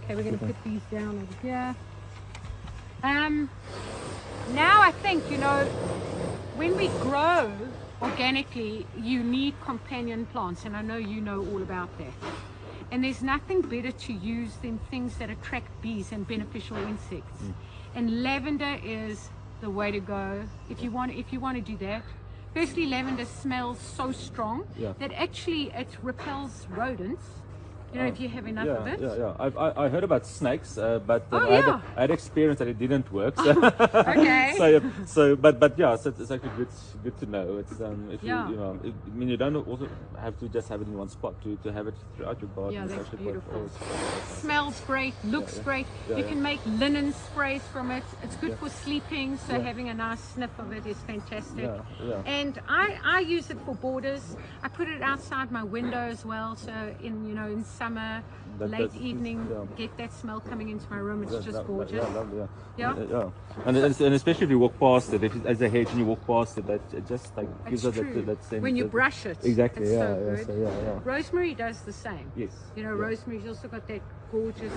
Speaker 2: Okay, we're going to put these down over here. Now I think, you know, when we grow organically, you need companion plants, and I know you know all about that. And there's nothing better to use than things that attract bees and beneficial insects. And lavender is the way to go if you want to do that. Firstly, lavender smells so strong that actually it repels rodents. You know, if you have enough of it.
Speaker 3: I heard about snakes, but
Speaker 2: Oh,
Speaker 3: I had experience that it didn't work. So
Speaker 2: Okay.
Speaker 3: but yeah, so it's actually good to know. It's if you know, I mean, you don't also have to just have it in one spot to have it throughout your garden.
Speaker 2: Yeah,
Speaker 3: It's
Speaker 2: that's
Speaker 3: actually
Speaker 2: beautiful.
Speaker 3: quite-
Speaker 2: Smells great, looks great.
Speaker 3: Yeah,
Speaker 2: You
Speaker 3: yeah.
Speaker 2: can make linen sprays from it. It's good for sleeping, so having a nice sniff of it is fantastic.
Speaker 3: Yeah.
Speaker 2: And I use it for borders. I put it outside my window as well, so in summer, late evening, get that smell coming into my room. It's just gorgeous.
Speaker 3: Yeah, lovely,
Speaker 2: Yeah?
Speaker 3: yeah. And especially if you walk past it, if it's as a hedge and you walk past it, that it just like gives
Speaker 2: It's
Speaker 3: us
Speaker 2: true.
Speaker 3: that sense.
Speaker 2: When you
Speaker 3: that-
Speaker 2: brush it,
Speaker 3: Exactly.
Speaker 2: it's
Speaker 3: Yeah.
Speaker 2: so good.
Speaker 3: So, yeah.
Speaker 2: Rosemary does the same.
Speaker 3: Yes.
Speaker 2: You know, rosemary's also got that gorgeous,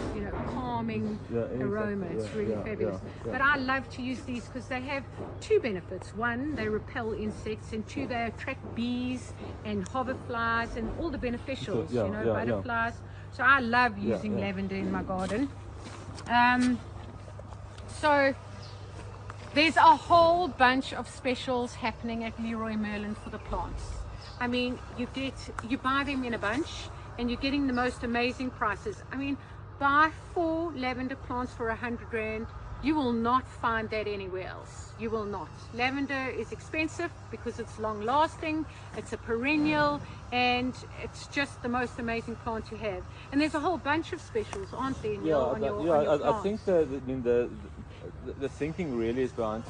Speaker 2: calming
Speaker 3: exactly.
Speaker 2: aroma. It's really fabulous. But I love to use these because they have two benefits. One, they repel insects, and two, they attract bees and hoverflies and all the beneficials, butterflies. So I love using lavender in my garden. So there's a whole bunch of specials happening at Leroy Merlin for the plants. I mean, you buy them in a bunch and you're getting the most amazing prices. I mean, buy 4 lavender plants for 100 Rand. You will not find that anywhere else. You will not. Lavender is expensive because it's long lasting, it's a perennial, and it's just the most amazing plant to have. And there's a whole bunch of specials, aren't there, Neil, on your
Speaker 3: I think the thinking really is behind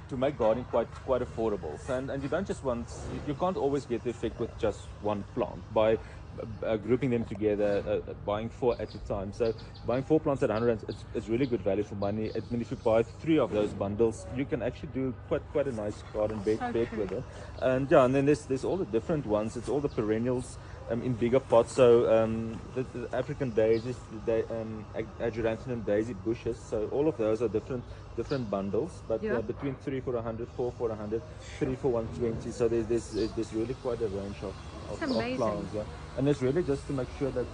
Speaker 3: to make gardening quite affordable, and you don't just want, you can't always get the effect with just one plant by grouping them together, buying 4 at a time. So buying 4 plants at 100 it's really good value for money. I mean, if you buy 3 of those bundles, you can actually do quite a nice garden bed with it. And then there's all the different ones. It's all the perennials in bigger pots. So the African daisies, the Adjurantinum daisy bushes. So all of those are different bundles, but between 3 for 100, 4 for 100, 3 for 120. So there's really quite a range of plants. Yeah. And it's really just to make sure that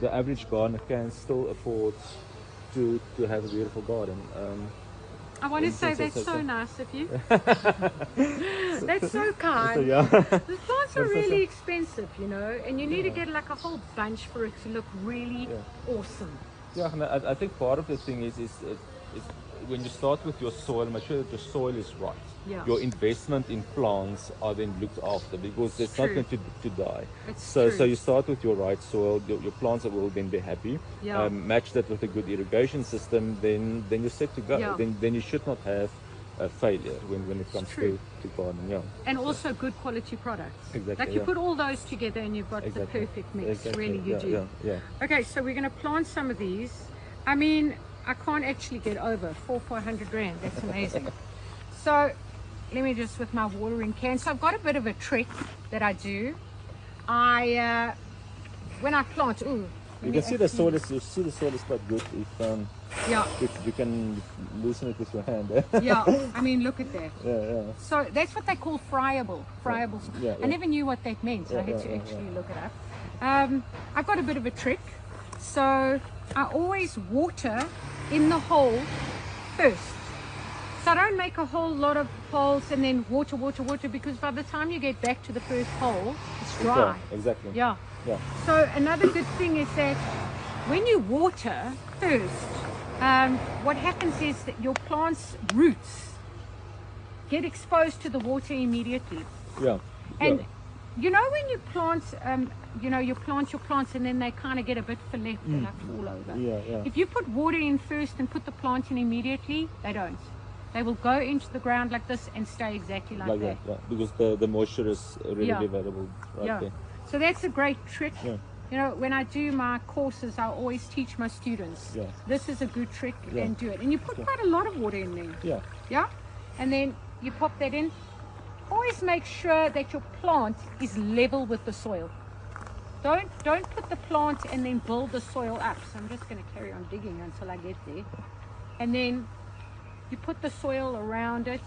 Speaker 3: the average gardener can still afford to have a beautiful garden.
Speaker 2: I want to say that's so nice of you. That's so kind.
Speaker 3: So, yeah.
Speaker 2: The plants are really expensive, and you need to get like a whole bunch for it to look really awesome.
Speaker 3: Yeah, and I think part of the thing is when you start with your soil, make sure that your soil is right.
Speaker 2: Yeah.
Speaker 3: Your investment in plants are then looked after because it's not going to die.
Speaker 2: So
Speaker 3: you start with your right soil, your plants will then be happy.
Speaker 2: Yeah.
Speaker 3: Match that with a good irrigation system, then you're set to go.
Speaker 2: Yeah.
Speaker 3: Then you should not have a failure when it comes to gardening. Yeah.
Speaker 2: And also good quality products.
Speaker 3: Exactly.
Speaker 2: Like you put all those together and you've got the perfect mix.
Speaker 3: Exactly.
Speaker 2: Really, you do.
Speaker 3: Yeah.
Speaker 2: Okay, so we're going to plant some of these. I mean, I can't actually get over 400 Rand. That's amazing. So let me just, with my watering can. So I've got a bit of a trick that I do. When I plant,
Speaker 3: you can see the soil is quite good if you can loosen it with your hand.
Speaker 2: Yeah, I mean, look at that.
Speaker 3: Yeah.
Speaker 2: So that's what they call friable.
Speaker 3: Yeah.
Speaker 2: I never knew what that meant, so I had to actually look it up. I've got a bit of a trick. So I always water in the hole first. So I don't make a whole lot of holes and then water, because by the time you get back to the first hole, it's dry.
Speaker 3: Okay, exactly.
Speaker 2: Yeah.
Speaker 3: Yeah.
Speaker 2: So another good thing is that when you water first, what happens is that your plant's roots get exposed to the water immediately.
Speaker 3: Yeah.
Speaker 2: And when you plant you know, you plant your plants and then they kind of get a bit left, they like fall over.
Speaker 3: Yeah, yeah.
Speaker 2: If you put water in first and put the plant in immediately, they don't. They will go into the ground like this and stay exactly like that.
Speaker 3: Yeah, because the moisture is readily
Speaker 2: Yeah.
Speaker 3: available right
Speaker 2: Yeah.
Speaker 3: there.
Speaker 2: So that's a great trick.
Speaker 3: Yeah.
Speaker 2: You know, when I do my courses, I always teach my students,
Speaker 3: Yeah.
Speaker 2: this is a good trick
Speaker 3: Yeah.
Speaker 2: and do it. And you put quite a lot of water in there.
Speaker 3: Yeah.
Speaker 2: Yeah. And then you pop that in. Always make sure that your plant is level with the soil. Don't put the plant and then build the soil up. So I'm just going to carry on digging until I get there. And then you put the soil around it,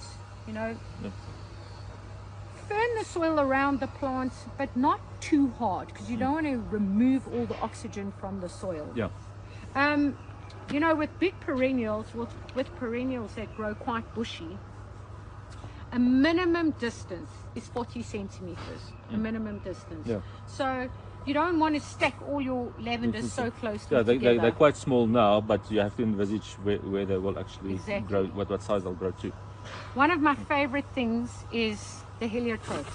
Speaker 2: you know.
Speaker 3: Yeah.
Speaker 2: Firm the soil around the plants, but not too hard, because you don't want to remove all the oxygen from the soil.
Speaker 3: Yeah.
Speaker 2: You know, with big perennials, with perennials that grow quite bushy, a minimum distance is 40 centimeters, a minimum distance.
Speaker 3: Yeah.
Speaker 2: So you don't want to stack all your lavenders so closely
Speaker 3: Yeah,
Speaker 2: together.
Speaker 3: they're quite small now, but you have to envisage where they will actually
Speaker 2: Exactly.
Speaker 3: grow, what size they'll grow to.
Speaker 2: One of my favorite things is the heliotropes.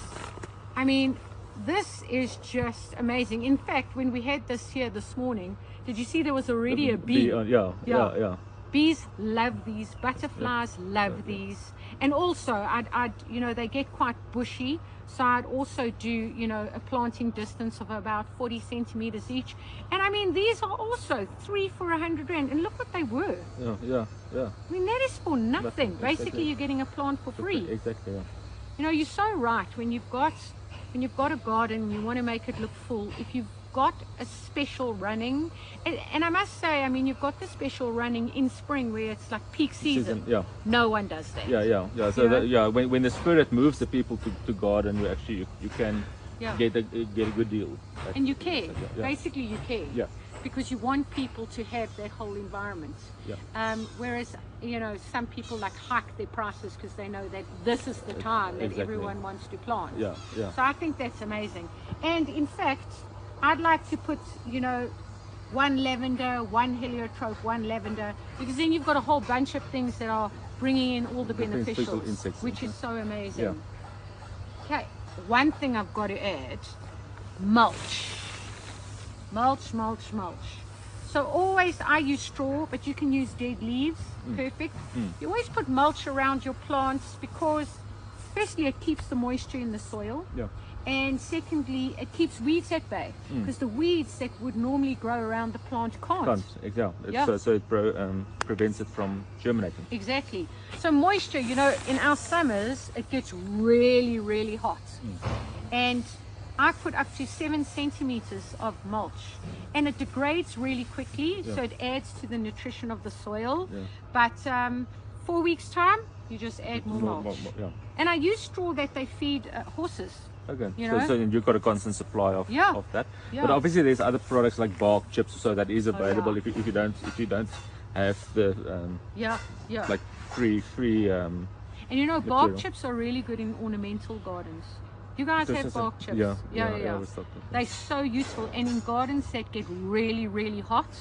Speaker 2: I mean, this is just amazing. In fact, when we had this here this morning, did you see there was already a bee?
Speaker 3: Yeah.
Speaker 2: Bees love these, butterflies love these, and also I'd you know, they get quite bushy, so I'd also do, you know, a planting distance of about 40 centimeters each. And I mean, these are also 3 for 100 rand, and look what they were.
Speaker 3: Yeah.
Speaker 2: I mean, that is for nothing.
Speaker 3: Exactly.
Speaker 2: Basically, you're getting a plant for free.
Speaker 3: Exactly. Yeah.
Speaker 2: You know, you're so right. When you've got a garden and you want to make it look full, if you've got a special running, and I must say, I mean, you've got the special running in spring where it's like peak season.
Speaker 3: Yeah.
Speaker 2: No one does that.
Speaker 3: Yeah. So
Speaker 2: You know?
Speaker 3: when the spirit moves the people to garden, you can
Speaker 2: Yeah.
Speaker 3: get a good deal.
Speaker 2: And you care.
Speaker 3: Yeah.
Speaker 2: Basically, you care.
Speaker 3: Yeah.
Speaker 2: Because you want people to have that whole environment.
Speaker 3: Yeah.
Speaker 2: Whereas, you know, some people like hike their prices because they know that this is the time that
Speaker 3: Exactly.
Speaker 2: everyone wants to plant.
Speaker 3: Yeah.
Speaker 2: So I think that's amazing. And in fact, I'd like to put, you know, one lavender, one heliotrope, one lavender, because then you've got a whole bunch of things that are bringing in all the
Speaker 3: beneficial
Speaker 2: beneficials,
Speaker 3: insects.
Speaker 2: which is so amazing.
Speaker 3: Yeah.
Speaker 2: Okay, one thing I've got to add, mulch. Mulch. So always, I use straw, but you can use dead leaves, perfect. You always put mulch around your plants because firstly, it keeps the moisture in the soil.
Speaker 3: Yeah.
Speaker 2: And secondly, it keeps weeds at bay, because the weeds that would normally grow around the plant can't.
Speaker 3: Yeah. So it prevents it from germinating.
Speaker 2: Exactly. So moisture, you know, in our summers, it gets really, really hot. And I put up to 7 centimeters of mulch, and it degrades really quickly, so it adds to the nutrition of the soil.
Speaker 3: Yeah.
Speaker 2: But 4 weeks time, you just add more mulch.
Speaker 3: Yeah.
Speaker 2: And I use straw that they feed horses.
Speaker 3: Okay.
Speaker 2: You
Speaker 3: So
Speaker 2: know?
Speaker 3: you've got a constant supply of that.
Speaker 2: Yeah.
Speaker 3: But obviously there's other products like bark chips, so that is available
Speaker 2: yeah.
Speaker 3: if you don't have the
Speaker 2: Yeah.
Speaker 3: like free
Speaker 2: And you know, bark
Speaker 3: material.
Speaker 2: chips are really good in ornamental gardens. You guys have bark chips?
Speaker 3: Yeah.
Speaker 2: Yeah.
Speaker 3: always thought that.
Speaker 2: They're so useful. And in gardens that get really, really hot,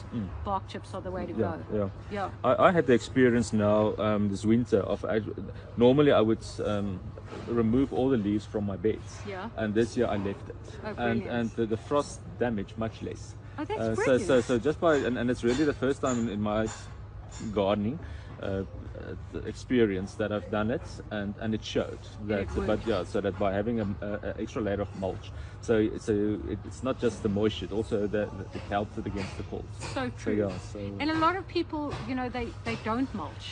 Speaker 2: bark chips are the way to
Speaker 3: Yeah.
Speaker 2: go. Yeah.
Speaker 3: I had the experience now this winter of normally I would remove all the leaves from my beds.
Speaker 2: Yeah.
Speaker 3: And this year I left it.
Speaker 2: Oh,
Speaker 3: and
Speaker 2: brilliant.
Speaker 3: the frost damage much less.
Speaker 2: Oh, that's brilliant.
Speaker 3: So just by and it's really the first time in my gardening experience that I've done it, and it showed that.
Speaker 2: It
Speaker 3: But
Speaker 2: worked.
Speaker 3: yeah, so that by having an extra layer of mulch, so it's not just the moisture, it also it helps it against the cold.
Speaker 2: So true.
Speaker 3: yeah, so
Speaker 2: And a lot of people, you know, they don't mulch.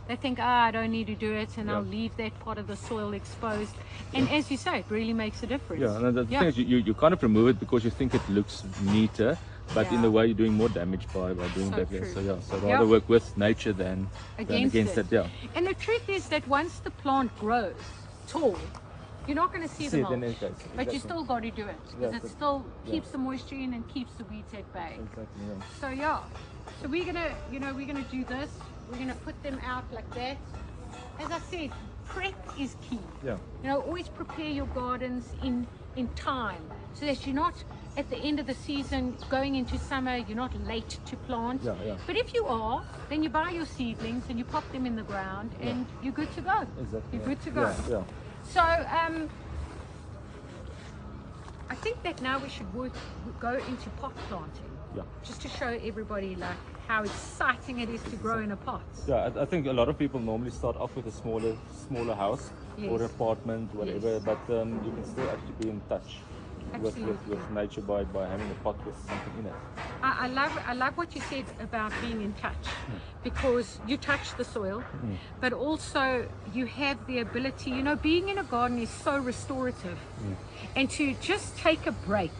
Speaker 2: They think, I don't need to do it, and I'll
Speaker 3: Yeah.
Speaker 2: leave that part of the soil exposed. And as you say, it really makes a difference.
Speaker 3: yeah, and the thing is you kind of remove it because you think it looks neater, but in
Speaker 2: Yeah.
Speaker 3: a way you're doing more damage by doing
Speaker 2: So
Speaker 3: that.
Speaker 2: true.
Speaker 3: So yeah, so
Speaker 2: Yeah.
Speaker 3: rather work with nature than against it. Yeah.
Speaker 2: And the truth is that once the plant grows tall, you're not going to see the
Speaker 3: See it in
Speaker 2: mulch,
Speaker 3: any case,
Speaker 2: but you
Speaker 3: exactly.
Speaker 2: still got to do it because
Speaker 3: Yeah,
Speaker 2: it
Speaker 3: but-
Speaker 2: still
Speaker 3: yeah.
Speaker 2: keeps the moisture in and keeps the weeds at bay.
Speaker 3: Exactly. Yeah.
Speaker 2: So yeah, so we're gonna do this. We're gonna put them out like that. As I said, prep is key.
Speaker 3: Yeah.
Speaker 2: You know, always prepare your gardens in time so that you're not at the end of the season going into summer, you're not late to plant.
Speaker 3: Yeah.
Speaker 2: But if you are, then you buy your seedlings and you pop them in the ground and you're good to go.
Speaker 3: Exactly.
Speaker 2: You're
Speaker 3: yeah.
Speaker 2: good to go.
Speaker 3: Yeah.
Speaker 2: So I think that now we should go into pot planting.
Speaker 3: Yeah.
Speaker 2: Just to show everybody like how exciting it is to grow in a pot.
Speaker 3: Yeah, I think a lot of people normally start off with a smaller house or
Speaker 2: Yes.
Speaker 3: apartment, whatever,
Speaker 2: Yes.
Speaker 3: but you can still actually be in touch with nature by having a pot with something in it.
Speaker 2: I love what you said about being in touch, because you touch the soil, but also you have the ability, you know, being in a garden is so restorative, and to just take a break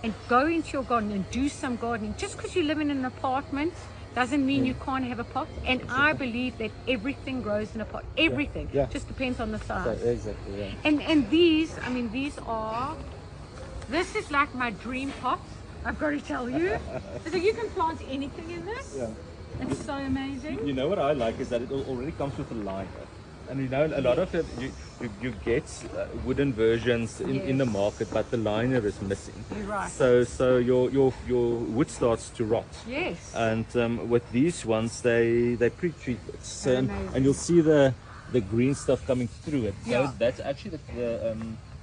Speaker 2: and go into your garden and do some gardening. Just because you live in an apartment doesn't mean you can't have a pot, and I believe that everything grows in a pot. Everything.
Speaker 3: Yeah.
Speaker 2: Just depends on the size.
Speaker 3: Exactly, yeah.
Speaker 2: And these, I mean, this is like my dream pot, I've got to tell you. So you can plant anything in this.
Speaker 3: Yeah.
Speaker 2: It's so amazing.
Speaker 3: You know what I like is that it already comes with a liner. And you know, a lot of it, you get wooden versions in the
Speaker 2: Yes.
Speaker 3: market, but the liner is missing.
Speaker 2: You're right.
Speaker 3: So your wood starts to rot.
Speaker 2: Yes.
Speaker 3: And with these ones, they pre-treat it. So,
Speaker 2: Amazing.
Speaker 3: and you'll see the green stuff coming through it. So
Speaker 2: Yeah.
Speaker 3: that's actually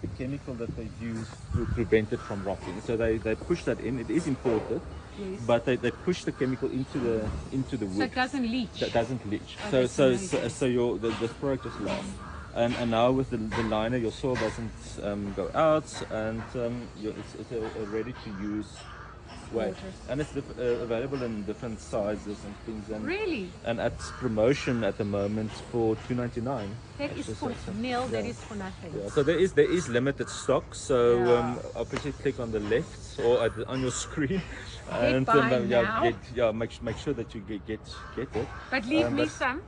Speaker 3: the chemical that they use to prevent it from rotting. So they push that in. It is imported,
Speaker 2: Yes.
Speaker 3: but they push the chemical into the
Speaker 2: So
Speaker 3: wood.
Speaker 2: it doesn't leach.
Speaker 3: That doesn't leach.
Speaker 2: Oh,
Speaker 3: so
Speaker 2: that's
Speaker 3: so
Speaker 2: amazing.
Speaker 3: so your the product just lasts. And now with the liner, your soil doesn't go out, and it's a ready to use way.
Speaker 2: Gorgeous.
Speaker 3: And it's available in different sizes and things. And
Speaker 2: Really?
Speaker 3: and at promotion at the moment for $2.99.
Speaker 2: That is for nil, that is for nothing.
Speaker 3: Yeah, so there is limited stock. So
Speaker 2: Yeah.
Speaker 3: obviously click on the left or on your screen,
Speaker 2: Get by now.
Speaker 3: make sure that you get it.
Speaker 2: But leave me some.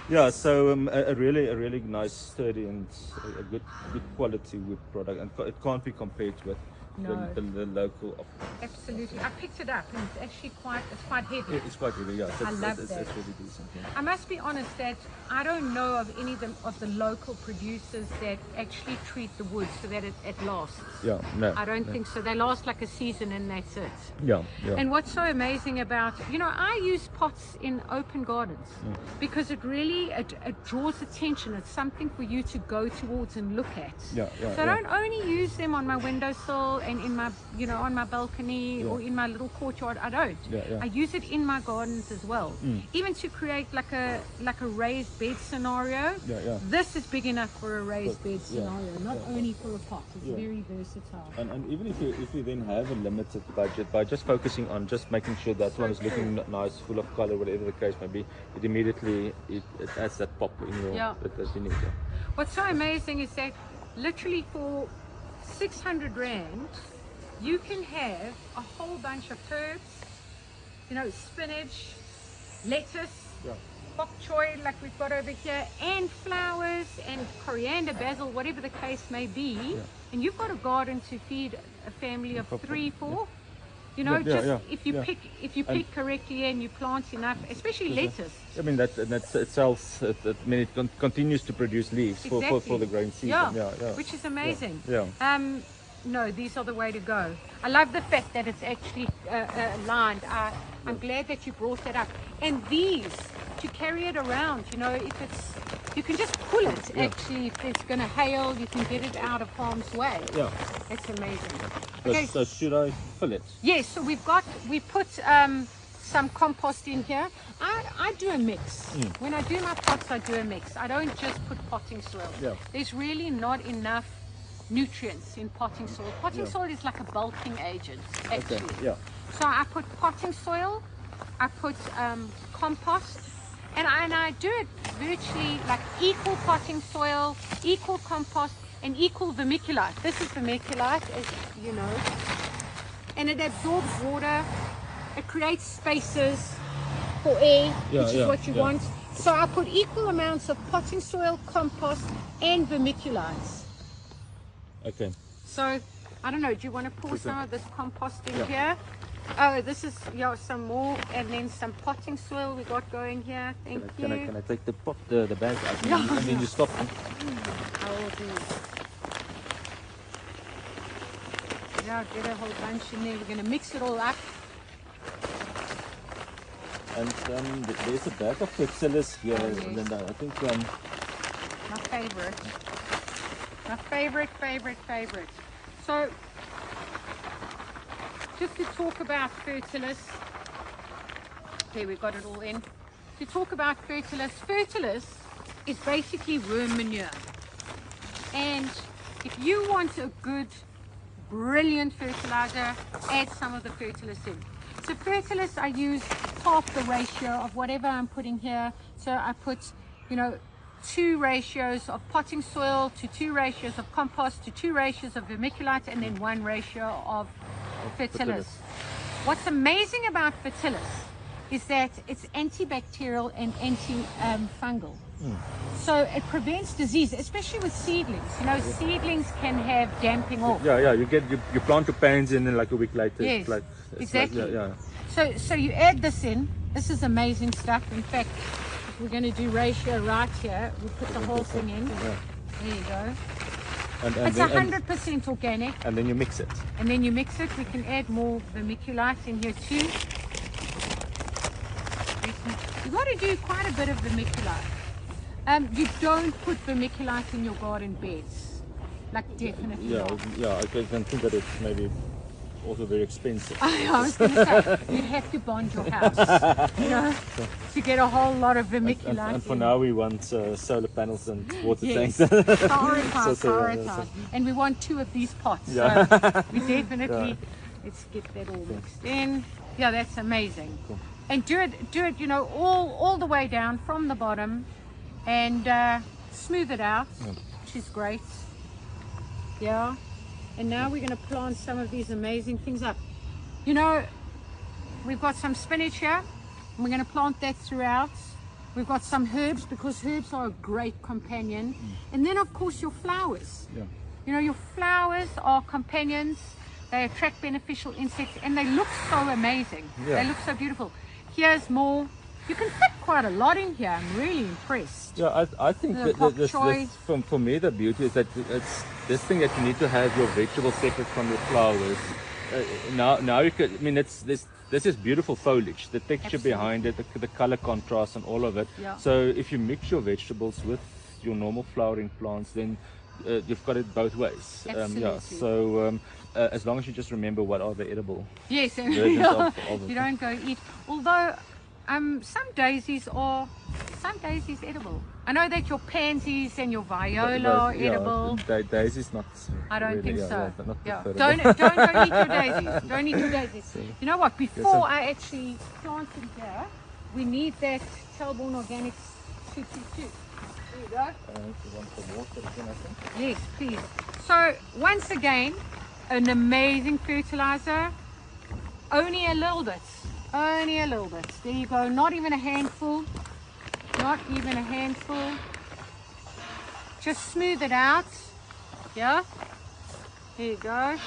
Speaker 3: Yeah, so a really nice, sturdy and a good quality wood product, and it can't be compared with
Speaker 2: No.
Speaker 3: the local offerings.
Speaker 2: Absolutely. I picked it up and it's actually quite heavy.
Speaker 3: It's quite heavy, yeah. So
Speaker 2: I love
Speaker 3: it's
Speaker 2: that.
Speaker 3: really decent. Yeah.
Speaker 2: I must be honest that I don't know of any of the local producers that actually treat the wood so that it lasts.
Speaker 3: Yeah, no.
Speaker 2: I don't think so. They last like a season and that's it.
Speaker 3: Yeah.
Speaker 2: And what's so amazing about, you know, I use pots in open gardens because it really it draws attention. It's something for you to go towards and look at.
Speaker 3: Yeah,
Speaker 2: So I don't only use them on my windowsill and in my, you know, on my balcony or in my little courtyard. I don't.
Speaker 3: Yeah.
Speaker 2: I use it in my gardens as well. Even to create like a raised bed scenario.
Speaker 3: Yeah.
Speaker 2: This is big enough for a raised bed
Speaker 3: Yeah.
Speaker 2: scenario, not only for a pot. It's very versatile.
Speaker 3: And even if you then have a limited budget, by just focusing on just making sure that one is looking nice, full of color, whatever the case may be, it immediately it adds that pop in your that you need. Yeah.
Speaker 2: What's so amazing is that literally for 600 Rand, you can have a whole bunch of herbs, you know, spinach, lettuce, bok choy like we've got over here, and flowers and coriander, basil, whatever the case may be. And you've got a garden to feed a family of 3, 4. You know, if you pick correctly and you plant enough, especially lettuce.
Speaker 3: I mean that it sells. I mean it continues to produce leaves for the growing season. Yeah.
Speaker 2: Which is amazing.
Speaker 3: Yeah.
Speaker 2: No, these are the way to go. I love the fact that it's actually lined. I'm glad that you brought that up. And these, to carry it around, you know, if it's, you can just pull it. Actually, if it's going to hail, you can get it out of harm's way.
Speaker 3: Yeah.
Speaker 2: It's amazing.
Speaker 3: So,
Speaker 2: Okay.
Speaker 3: so should I fill it?
Speaker 2: Yes, so we put some compost in here. I do a mix. When I do my pots, I do a mix. I don't just put potting soil.
Speaker 3: Yeah.
Speaker 2: There's really not enough nutrients in potting soil. Potting soil is like a bulking agent, actually.
Speaker 3: Okay. Yeah.
Speaker 2: So I put potting soil, I put compost, and I do it virtually like equal potting soil, equal compost, and equal vermiculite. This is vermiculite, as you know, and it absorbs water. It creates spaces for air, which is what you want. So I put equal amounts of potting soil, compost, and vermiculites.
Speaker 3: Okay.
Speaker 2: So I don't know, do you want to pour some of this compost in here? Oh, this is some more, and then some potting soil we got going here. Thank you.
Speaker 3: Can I take the bag out?
Speaker 2: Yeah.
Speaker 3: And then you stop.
Speaker 2: I will do. Yeah, get a whole bunch in there. We're going to mix it all up.
Speaker 3: And there's a bag of Quetzales here,
Speaker 2: yes.
Speaker 3: Linda. I think
Speaker 2: My favorite. My favorite. So, just to talk about Fertilus, okay, we got it all in. To talk about Fertilus, Fertilus is basically worm manure. And if you want a good, brilliant fertilizer, add some of the Fertilus in. So Fertilus, I use half the ratio of whatever I'm putting here. So I put, 2 ratios of potting soil to 2 ratios of compost to 2 ratios of vermiculite, and then 1 ratio of Fertilus. What's amazing about Fertilus is that it's antibacterial and anti-fungal. So it prevents disease, especially with seedlings. Seedlings can have damping off.
Speaker 3: Yeah, you plant your pansy and then like a week later.
Speaker 2: Yes, exactly.
Speaker 3: Yeah.
Speaker 2: So you add this in. This is amazing stuff. In fact, if we're going to do ratio right here, we put the whole thing in.
Speaker 3: Yeah.
Speaker 2: There you go.
Speaker 3: And
Speaker 2: It's 100% organic.
Speaker 3: And then you mix it.
Speaker 2: And then you mix it. We can add more vermiculite in here too. You've got to do quite a bit of vermiculite. You don't put vermiculite in your garden beds. Like, definitely not.
Speaker 3: Yeah, I can think that it's maybe also very expensive.
Speaker 2: I was going to say, you'd have to bond your house, to get a whole lot of vermiculite.
Speaker 3: And for now we want solar panels and water
Speaker 2: Yes.
Speaker 3: tanks.
Speaker 2: Prioritize. And we want 2 of these pots.
Speaker 3: Yeah.
Speaker 2: So we definitely, let's get that all mixed in. Yeah, that's amazing.
Speaker 3: Cool.
Speaker 2: And do it, all the way down from the bottom, and smooth it out, which is great. Yeah. And now we're going to plant some of these amazing things up. We've got some spinach here, and we're going to plant that throughout. We've got some herbs, because herbs are a great companion. And then, of course, your flowers.
Speaker 3: Yeah.
Speaker 2: Your flowers are companions. They attract beneficial insects, and they look so amazing.
Speaker 3: Yeah.
Speaker 2: They look so beautiful. Here's more. You can fit quite a lot in here. I'm really impressed.
Speaker 3: Yeah, I think
Speaker 2: The bok choy.
Speaker 3: for me the beauty is that it's this thing that you need to have your vegetables separate from your flowers. Now you could. I mean, this is beautiful foliage. The texture
Speaker 2: Absolutely.
Speaker 3: behind it, the color contrast, and all of it.
Speaker 2: Yeah.
Speaker 3: So if you mix your vegetables with your normal flowering plants, then you've got it both ways.
Speaker 2: Absolutely.
Speaker 3: So as long as you just remember what are the edible.
Speaker 2: Yes,
Speaker 3: versions of it.
Speaker 2: you don't go eat. Although some daisies edible. I know that your pansies and your viola are edible.
Speaker 3: Daisy's not.
Speaker 2: I don't think so.
Speaker 3: Not
Speaker 2: Yeah.
Speaker 3: preferable.
Speaker 2: Don't go eat your daisies. Don't eat your daisies. You know what? Before I actually plant them here, we need that Telborn Organics 222. There you go.
Speaker 3: If you want some water again, I think.
Speaker 2: Yes, please. So once again, an amazing fertilizer. Only a little bit. Only a little bit. There you go. Not even a handful. Not even a handful. Just smooth it out. Yeah. There you go.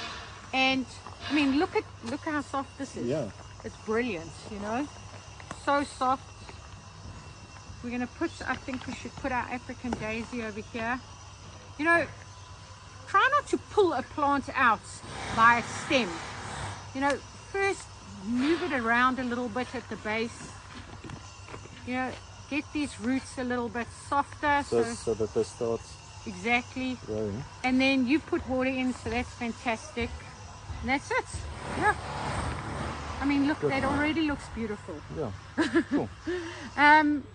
Speaker 2: And I mean, look how soft this is.
Speaker 3: Yeah.
Speaker 2: It's brilliant. So soft. We're gonna I think we should put our African daisy over here. Try not to pull a plant out by its stem. First move it around a little bit at the base. Get these roots a little bit softer.
Speaker 3: So that they start
Speaker 2: Exactly.
Speaker 3: growing.
Speaker 2: And then you put water in, so that's fantastic. And that's it. Yeah. I mean, look, that already looks beautiful.
Speaker 3: Yeah. Cool.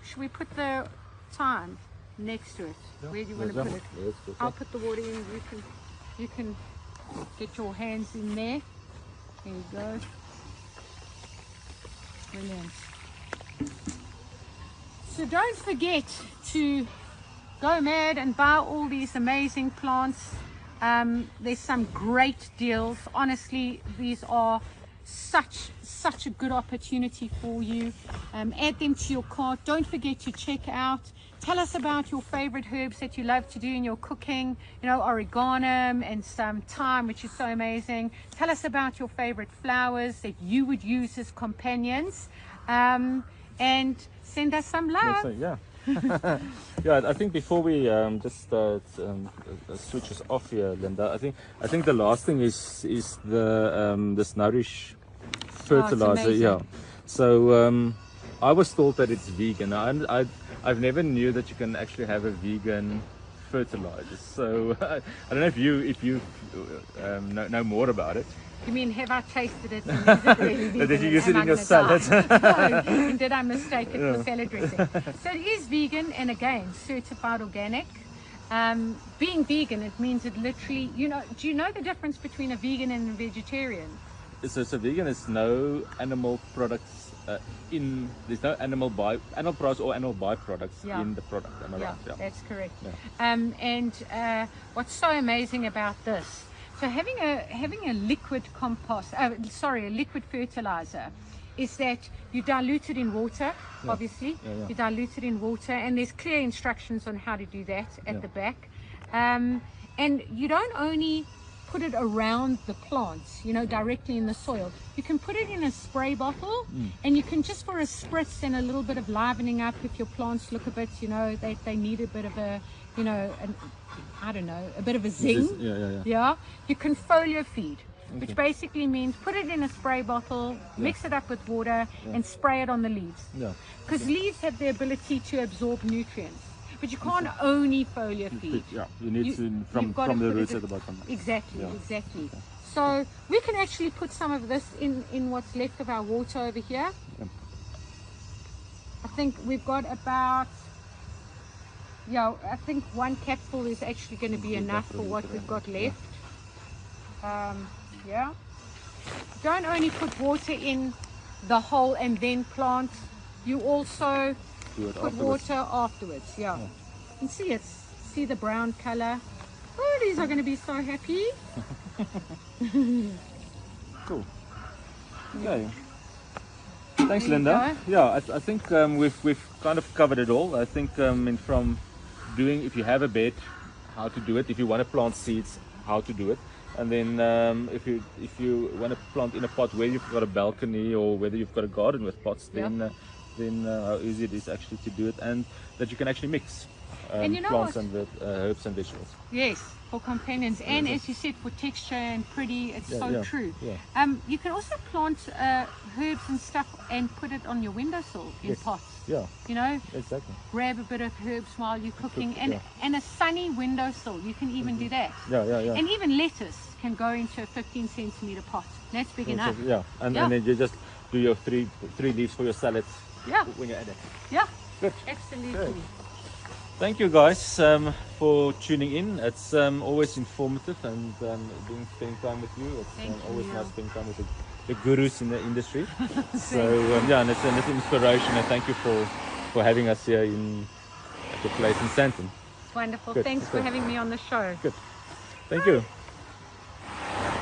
Speaker 2: Should we put the thyme next to it? Where do you want to put it? I'll put the water in. You can get your hands in there. There you go. Brilliant. So don't forget to go mad and buy all these amazing plants. There's some great deals. Honestly, these are such a good opportunity for you. Add them to your cart. Don't forget to check out. Tell us about your favorite herbs that you love to do in your cooking. Oregano and some thyme, which is so amazing. Tell us about your favorite flowers that you would use as companions. And send us some love.
Speaker 3: Yeah. Yeah, I think before we just switch us off here, Linda, I think the last thing is the this Nourish fertilizer. Yeah. So I was told that it's vegan. I've never knew that you can actually have a vegan
Speaker 1: fertilizers. So I don't know if you know more about it.
Speaker 2: You mean, have I tasted it? And is it really vegan?
Speaker 1: Did you use
Speaker 2: and
Speaker 1: it
Speaker 2: am
Speaker 1: in
Speaker 2: I
Speaker 1: your
Speaker 2: gonna
Speaker 1: salad?
Speaker 2: die? No. And did I mistake it for salad dressing? So it is vegan, and again, certified organic. Being vegan, it means it literally, do you know the difference between a vegan and a vegetarian?
Speaker 1: So vegan is no animal products there's no animal products or animal byproducts
Speaker 2: Yeah.
Speaker 1: in the product. Am I
Speaker 2: Yeah,
Speaker 1: right? Yeah.
Speaker 2: that's correct.
Speaker 1: Yeah.
Speaker 2: And what's so amazing about this, so having a liquid compost, a liquid fertilizer, is that you dilute it in water, obviously.
Speaker 1: Yeah.
Speaker 2: You dilute it in water, and there's clear instructions on how to do that at the back. And you don't only put it around the plants, directly in the soil. You can put it in a spray bottle, and you can just for a spritz and a little bit of livening up if your plants look a bit, they need a bit of a, a bit of a zing.
Speaker 1: Yeah.
Speaker 2: You can foliar feed, which basically means put it in a spray bottle, mix it up with water, and spray it on the leaves.
Speaker 1: Yeah.
Speaker 2: Because leaves have the ability to absorb nutrients. But you can't only foliar feed.
Speaker 1: Yeah, you need to
Speaker 2: you've
Speaker 1: from
Speaker 2: got to
Speaker 1: the
Speaker 2: put
Speaker 1: roots
Speaker 2: it-
Speaker 1: at the bottom.
Speaker 2: Exactly,
Speaker 1: Yeah.
Speaker 2: exactly. So we can actually put some of this in what's left of our water over here.
Speaker 1: Yeah.
Speaker 2: I think we've got about, I think one capful is actually going to be enough for what we've got left. Don't only put water in the hole and then plant. You also
Speaker 1: Do it
Speaker 2: put
Speaker 1: afterwards.
Speaker 2: water afterwards. Yeah. And see the brown color. Oh, these are going to be so happy.
Speaker 1: Cool. Okay. Thanks,
Speaker 2: There you
Speaker 1: Linda. Yeah, I think we've kind of covered it all. I think from doing, if you have a bed, how to do it. If you want to plant seeds, how to do it. And then if you want to plant in a pot where you've got a balcony or whether you've got a garden with pots, then how easy it is actually to do it, and that you can actually mix
Speaker 2: And you know
Speaker 1: plants
Speaker 2: what?
Speaker 1: and herbs and vegetables.
Speaker 2: Yes, for companions, and as you said, for texture and pretty. It's so true.
Speaker 1: Yeah.
Speaker 2: You can also plant herbs and stuff and put it on your windowsill in
Speaker 1: Yes.
Speaker 2: pots.
Speaker 1: Yeah, exactly.
Speaker 2: Grab a bit of herbs while you're cooking, and
Speaker 1: yeah.
Speaker 2: and a sunny windowsill. You can even do that.
Speaker 1: Yeah.
Speaker 2: And even lettuce can go into a 15 centimeter pot. That's big enough.
Speaker 1: Yeah, and then you just do your three leaves for your salads
Speaker 2: Yeah,
Speaker 1: when you add it.
Speaker 2: yeah,
Speaker 1: Good.
Speaker 2: absolutely.
Speaker 1: Good. Thank you guys for tuning in. It's always informative, and spending time with you. It's
Speaker 2: Thank
Speaker 1: always
Speaker 2: you.
Speaker 1: nice spending time with the gurus in the industry. So and it's an inspiration, and thank you for having us here at the place in Sandton.
Speaker 2: It's wonderful.
Speaker 1: Good,
Speaker 2: Thanks for
Speaker 1: good.
Speaker 2: having me on the show.
Speaker 1: Good. Thank you.